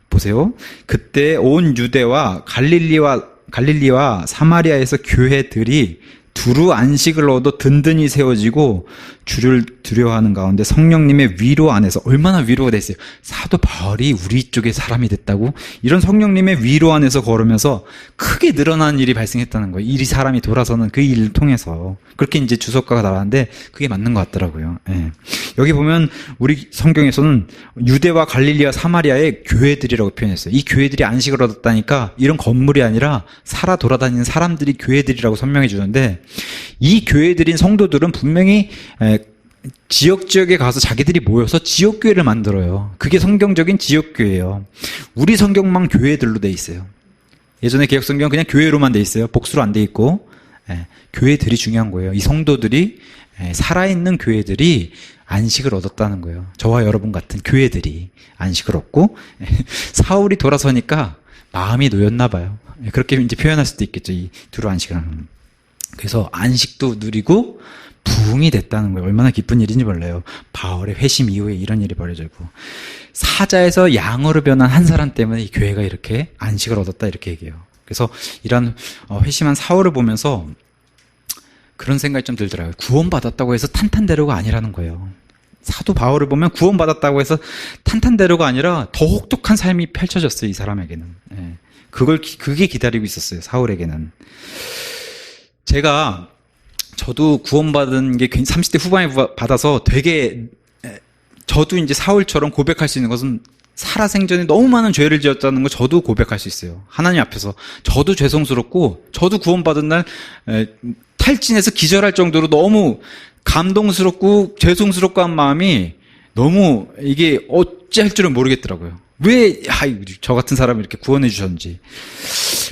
보세요. 그때 온 유대와 갈릴리와 사마리아에서 교회들이 두루 안식을 얻어 든든히 세워지고 주를 두려워하는 가운데 성령님의 위로 안에서, 얼마나 위로가 됐어요. 사도 바울이 우리 쪽의 사람이 됐다고? 이런 성령님의 위로 안에서 걸으면서 크게 늘어난 일이 발생했다는 거예요. 이 사람이 돌아서는 그 일을 통해서. 그렇게 이제 주석가가 나왔는데 그게 맞는 것 같더라고요. 예. 여기 보면 우리 성경에서는 유대와 갈릴리와 사마리아의 교회들이라고 표현했어요. 이 교회들이 안식을 얻었다니까 이런 건물이 아니라 살아 돌아다니는 사람들이 교회들이라고 설명해 주는데, 이 교회들인 성도들은 분명히 지역에 가서 자기들이 모여서 지역교회를 만들어요. 그게 성경적인 지역교회예요. 우리 성경만 교회들로 돼 있어요. 예전에 개혁성경은 그냥 교회로만 돼 있어요. 복수로 안 돼 있고. 교회들이 중요한 거예요. 이 성도들이, 살아있는 교회들이 안식을 얻었다는 거예요. 저와 여러분 같은 교회들이 안식을 얻고, 사울이 돌아서니까 마음이 놓였나 봐요. 그렇게 이제 표현할 수도 있겠죠. 이 두루 안식을 하는. 그래서 안식도 누리고 부흥이 됐다는 거예요. 얼마나 기쁜 일인지 몰라요. 바울의 회심 이후에 이런 일이 벌어지고, 사자에서 양으로 변한 한 사람 때문에 이 교회가 이렇게 안식을 얻었다, 이렇게 얘기해요. 그래서 이런 회심한 사울을 보면서 그런 생각이 좀 들더라고요. 구원받았다고 해서 탄탄대로가 아니라는 거예요. 사도 바울을 보면 구원받았다고 해서 탄탄대로가 아니라 더 혹독한 삶이 펼쳐졌어요, 이 사람에게는. 그게 기다리고 있었어요, 사울에게는. 저도 구원받은 게 30대 후반에 받아서 되게, 저도 이제 사울처럼 고백할 수 있는 것은 살아생전에 너무 많은 죄를 지었다는 거 저도 고백할 수 있어요. 하나님 앞에서. 저도 죄송스럽고, 저도 구원받은 날 탈진해서 기절할 정도로 너무 감동스럽고 죄송스럽고 한 마음이 너무, 이게 어찌할 줄은 모르겠더라고요. 왜 저 같은 사람을 이렇게 구원해 주셨는지.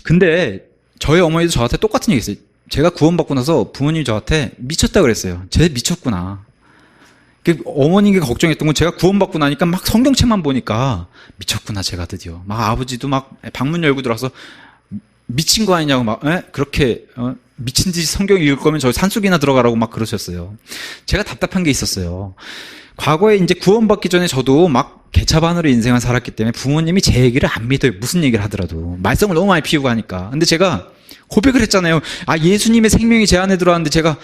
근데 저희 어머니도 저한테 똑같은 얘기 했어요. 제가 구원받고 나서 부모님이 저한테 미쳤다 그랬어요. 쟤 미쳤구나. 어머니가 걱정했던 건 제가 구원받고 나니까 막 성경책만 보니까 미쳤구나, 제가 드디어. 막 아버지도 막 방문 열고 들어와서 미친 거 아니냐고 막, 그렇게, 미친 듯이 성경 읽을 거면 저 산속이나 들어가라고 막 그러셨어요. 제가 답답한 게 있었어요. 과거에 이제 구원받기 전에 저도 막 개차반으로 인생을 살았기 때문에 부모님이 제 얘기를 안 믿어요. 무슨 얘기를 하더라도. 말썽을 너무 많이 피우고 하니까. 근데 제가 고백을 했잖아요. 예수님의 생명이 제 안에 들어왔는데 제가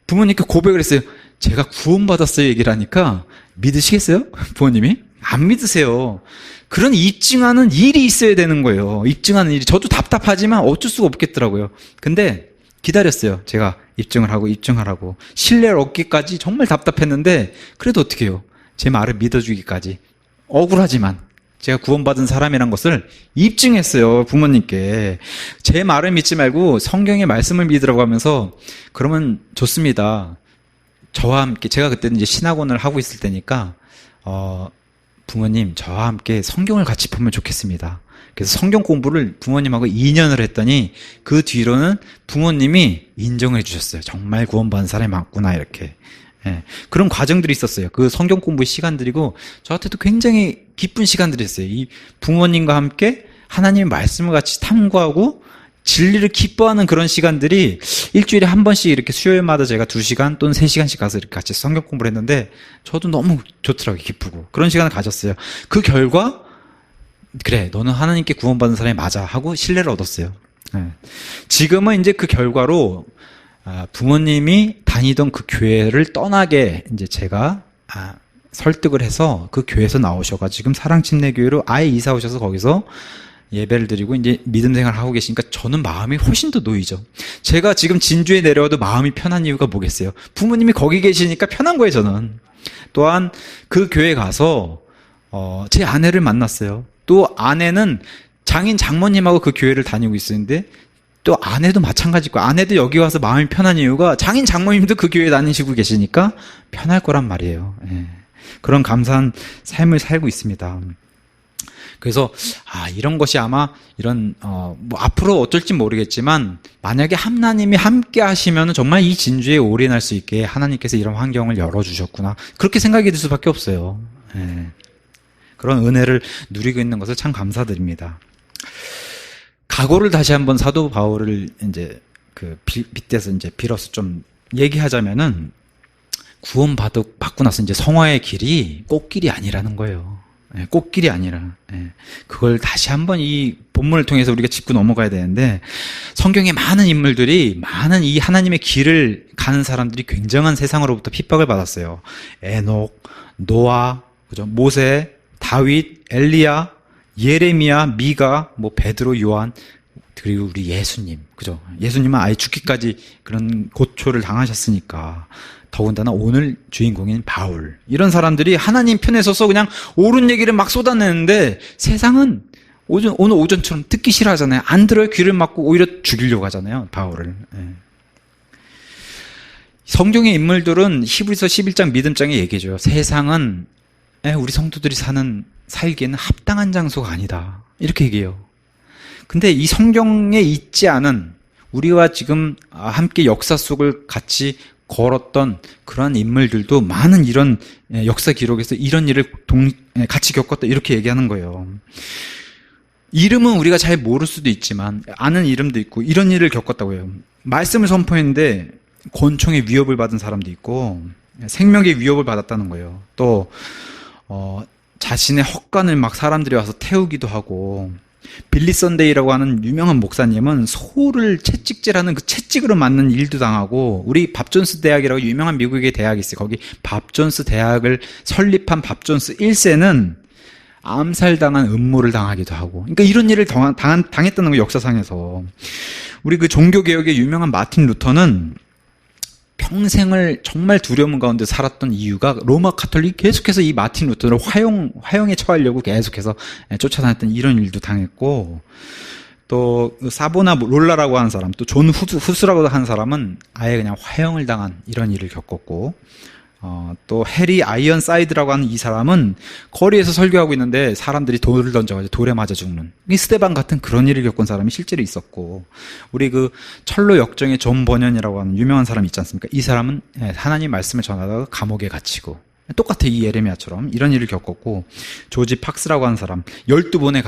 부모님께 고백을 했어요. 제가 구원받았어요, 얘기를 하니까 믿으시겠어요? 부모님이? 안 믿으세요. 그런 입증하는 일이 있어야 되는 거예요. 입증하는 일이. 저도 답답하지만 어쩔 수가 없겠더라고요. 근데 기다렸어요. 제가 입증하라고. 신뢰를 얻기까지 정말 답답했는데, 그래도 어떻게 해요? 제 말을 믿어주기까지. 억울하지만 제가 구원받은 사람이란 것을 입증했어요, 부모님께. 제 말을 믿지 말고 성경의 말씀을 믿으라고 하면서, 그러면 좋습니다. 저와 함께, 제가 그때는 이제 신학원을 하고 있을 때니까, 부모님, 저와 함께 성경을 같이 보면 좋겠습니다. 그래서 성경 공부를 부모님하고 2년을 했더니, 그 뒤로는 부모님이 인정해 주셨어요. 정말 구원받은 사람이 맞구나, 이렇게. 그런 과정들이 있었어요. 그 성경 공부의 시간들이고, 저한테도 굉장히 기쁜 시간들이었어요. 이 부모님과 함께 하나님의 말씀을 같이 탐구하고 진리를 기뻐하는 그런 시간들이 일주일에 한 번씩 이렇게 수요일마다 제가 2시간 또는 3시간씩 가서 이렇게 같이 성경 공부를 했는데, 저도 너무 좋더라고요. 기쁘고. 그런 시간을 가졌어요. 그 결과, 그래, 너는 하나님께 구원받은 사람이 맞아 하고 신뢰를 얻었어요. 지금은 이제 그 결과로 부모님이 다니던 그 교회를 떠나게 이제 제가 설득을 해서 그 교회에서 나오셔가지고 지금 사랑침례교회로 아예 이사 오셔서 거기서 예배를 드리고 이제 믿음 생활을 하고 계시니까 저는 마음이 훨씬 더 놓이죠. 제가 지금 진주에 내려와도 마음이 편한 이유가 뭐겠어요? 부모님이 거기 계시니까 편한 거예요, 저는. 또한 그 교회 가서 제 아내를 만났어요. 또 아내는 장인 장모님하고 그 교회를 다니고 있었는데, 또 아내도 마찬가지고, 아내도 여기 와서 마음이 편한 이유가 장인 장모님도 그 교회 다니시고 계시니까 편할 거란 말이에요. 그런 감사한 삶을 살고 있습니다. 그래서 이런 것이 아마 이런 뭐 앞으로 어떨지 모르겠지만 만약에 하나님이 함께 하시면 정말 이 진주에 올인할 수 있게 하나님께서 이런 환경을 열어주셨구나, 그렇게 생각이 들 수밖에 없어요. 예. 그런 은혜를 누리고 있는 것을 참 감사드립니다. 각오를 다시 한번 사도 바울을 이제 빗대서 이제 빌어서 좀 얘기하자면은, 구원받고 나서 이제 성화의 길이 꽃길이 아니라는 거예요. 예, 꽃길이 아니라. 예, 그걸 다시 한번 이 본문을 통해서 우리가 짚고 넘어가야 되는데, 성경에 많은 인물들이, 많은 이 하나님의 길을 가는 사람들이 굉장한 세상으로부터 핍박을 받았어요. 에녹, 노아, 그죠? 모세, 다윗, 엘리야, 예레미야, 미가, 뭐 베드로, 요한, 그리고 우리 예수님, 그죠? 예수님은 아예 죽기까지 그런 고초를 당하셨으니까. 더군다나 오늘 주인공인 바울, 이런 사람들이 하나님 편에 서서 그냥 옳은 얘기를 막 쏟아내는데, 세상은 오늘 오전처럼 듣기 싫어하잖아요. 안 들어요. 귀를 막고 오히려 죽이려고 하잖아요, 바울을. 예. 성경의 인물들은 히브리서 11장 믿음장에 얘기해줘요. 세상은 우리 성도들이 살기에는 합당한 장소가 아니다, 이렇게 얘기해요. 근데 이 성경에 있지 않은, 우리와 지금 함께 역사 속을 같이 걸었던 그러한 인물들도 많은 이런 역사 기록에서 이런 일을 같이 겪었다, 이렇게 얘기하는 거예요. 이름은 우리가 잘 모를 수도 있지만 아는 이름도 있고 이런 일을 겪었다고 해요. 말씀을 선포했는데 권총의 위협을 받은 사람도 있고 생명의 위협을 받았다는 거예요. 또 자신의 헛간을 막 사람들이 와서 태우기도 하고, 빌리 선데이라고 하는 유명한 목사님은 소를 채찍질하는 그 채찍으로 맞는 일도 당하고, 우리 밥 존스 대학이라고 유명한 미국의 대학이 있어요. 거기 밥 존스 대학을 설립한 밥 존스 1세는 암살당한 음모를 당하기도 하고, 그러니까 이런 일을 당했다는 거예요, 역사상에서. 우리 그 종교개혁의 유명한 마틴 루터는 평생을 정말 두려움 가운데 살았던 이유가, 로마 카톨릭이 계속해서 이 마틴 루터를 화형에 처하려고 계속해서 쫓아다녔던 이런 일도 당했고, 또 사보나 롤라라고 하는 사람, 또 존 후스라고 하는 사람은 아예 그냥 화형을 당한 이런 일을 겪었고, 또 해리 아이언사이드라고 하는 이 사람은 거리에서 설교하고 있는데 사람들이 돌을 던져가지고 돌에 맞아 죽는, 이 스데반 같은 그런 일을 겪은 사람이 실제로 있었고, 우리 그 철로 역정의 존 버년이라고 하는 유명한 사람이 있지 않습니까? 이 사람은 하나님 말씀을 전하다가 감옥에 갇히고, 똑같아, 이 예레미야처럼 이런 일을 겪었고, 조지 팍스라고 하는 사람 12번의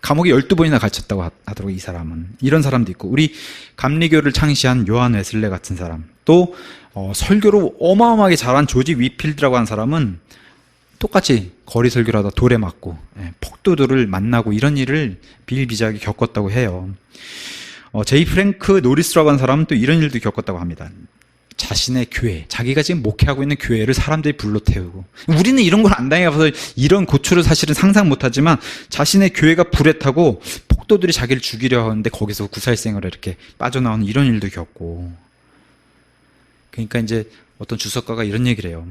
감옥에 12번이나 갇혔다고 하더라고요. 이 사람은. 이런 사람도 있고, 우리 감리교를 창시한 요한 웨슬레 같은 사람, 또 설교로 어마어마하게 잘한 조지 위필드라고 하는 사람은 똑같이 거리 설교를 하다 돌에 맞고 폭도들을 만나고 이런 일을 비일비재하게 겪었다고 해요. 제이 프랭크 노리스라고 하는 사람은 또 이런 일도 겪었다고 합니다. 자신의 교회, 자기가 지금 목회하고 있는 교회를 사람들이 불러 태우고, 우리는 이런 걸 안 당해봐서 이런 고초를 사실은 상상 못하지만, 자신의 교회가 불에 타고 폭도들이 자기를 죽이려 하는데 거기서 구살생으로 이렇게 빠져나오는 이런 일도 겪고. 그러니까 이제 어떤 주석가가 이런 얘기를 해요.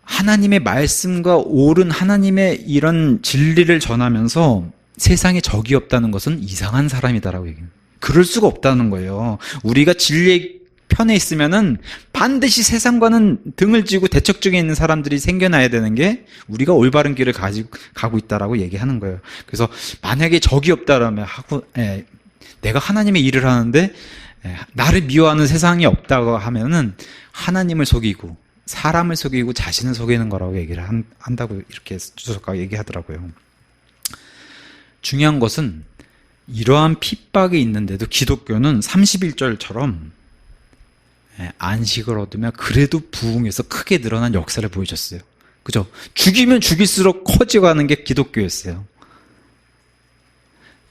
하나님의 말씀과 옳은 하나님의 이런 진리를 전하면서 세상에 적이 없다는 것은 이상한 사람이다라고 얘기해요. 그럴 수가 없다는 거예요. 우리가 진리의 편에 있으면은 반드시 세상과는 등을 쥐고 대척중에 있는 사람들이 생겨나야 되는 게, 우리가 올바른 길을 가고 있다라고 얘기하는 거예요. 그래서 만약에 적이 없다라면 내가 하나님의 일을 하는데 나를 미워하는 세상이 없다고 하면은 하나님을 속이고 사람을 속이고 자신을 속이는 거라고 얘기를 한다고 이렇게 주석가가 얘기하더라고요. 중요한 것은 이러한 핍박이 있는데도 기독교는 31절처럼 안식을 얻으며 그래도 부흥에서 크게 늘어난 역사를 보여줬어요. 그죠? 죽이면 죽일수록 커지고 게 기독교였어요.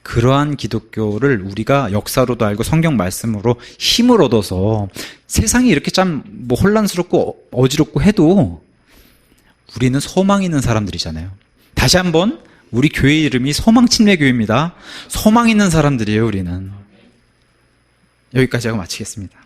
그러한 기독교를 우리가 역사로도 알고 성경 말씀으로 힘을 얻어서, 세상이 이렇게 참 혼란스럽고 어지럽고 해도 우리는 소망 있는 사람들이잖아요. 다시 한번, 우리 교회 이름이 소망침례교회입니다. 소망 있는 사람들이에요, 우리는. 여기까지 하고 마치겠습니다.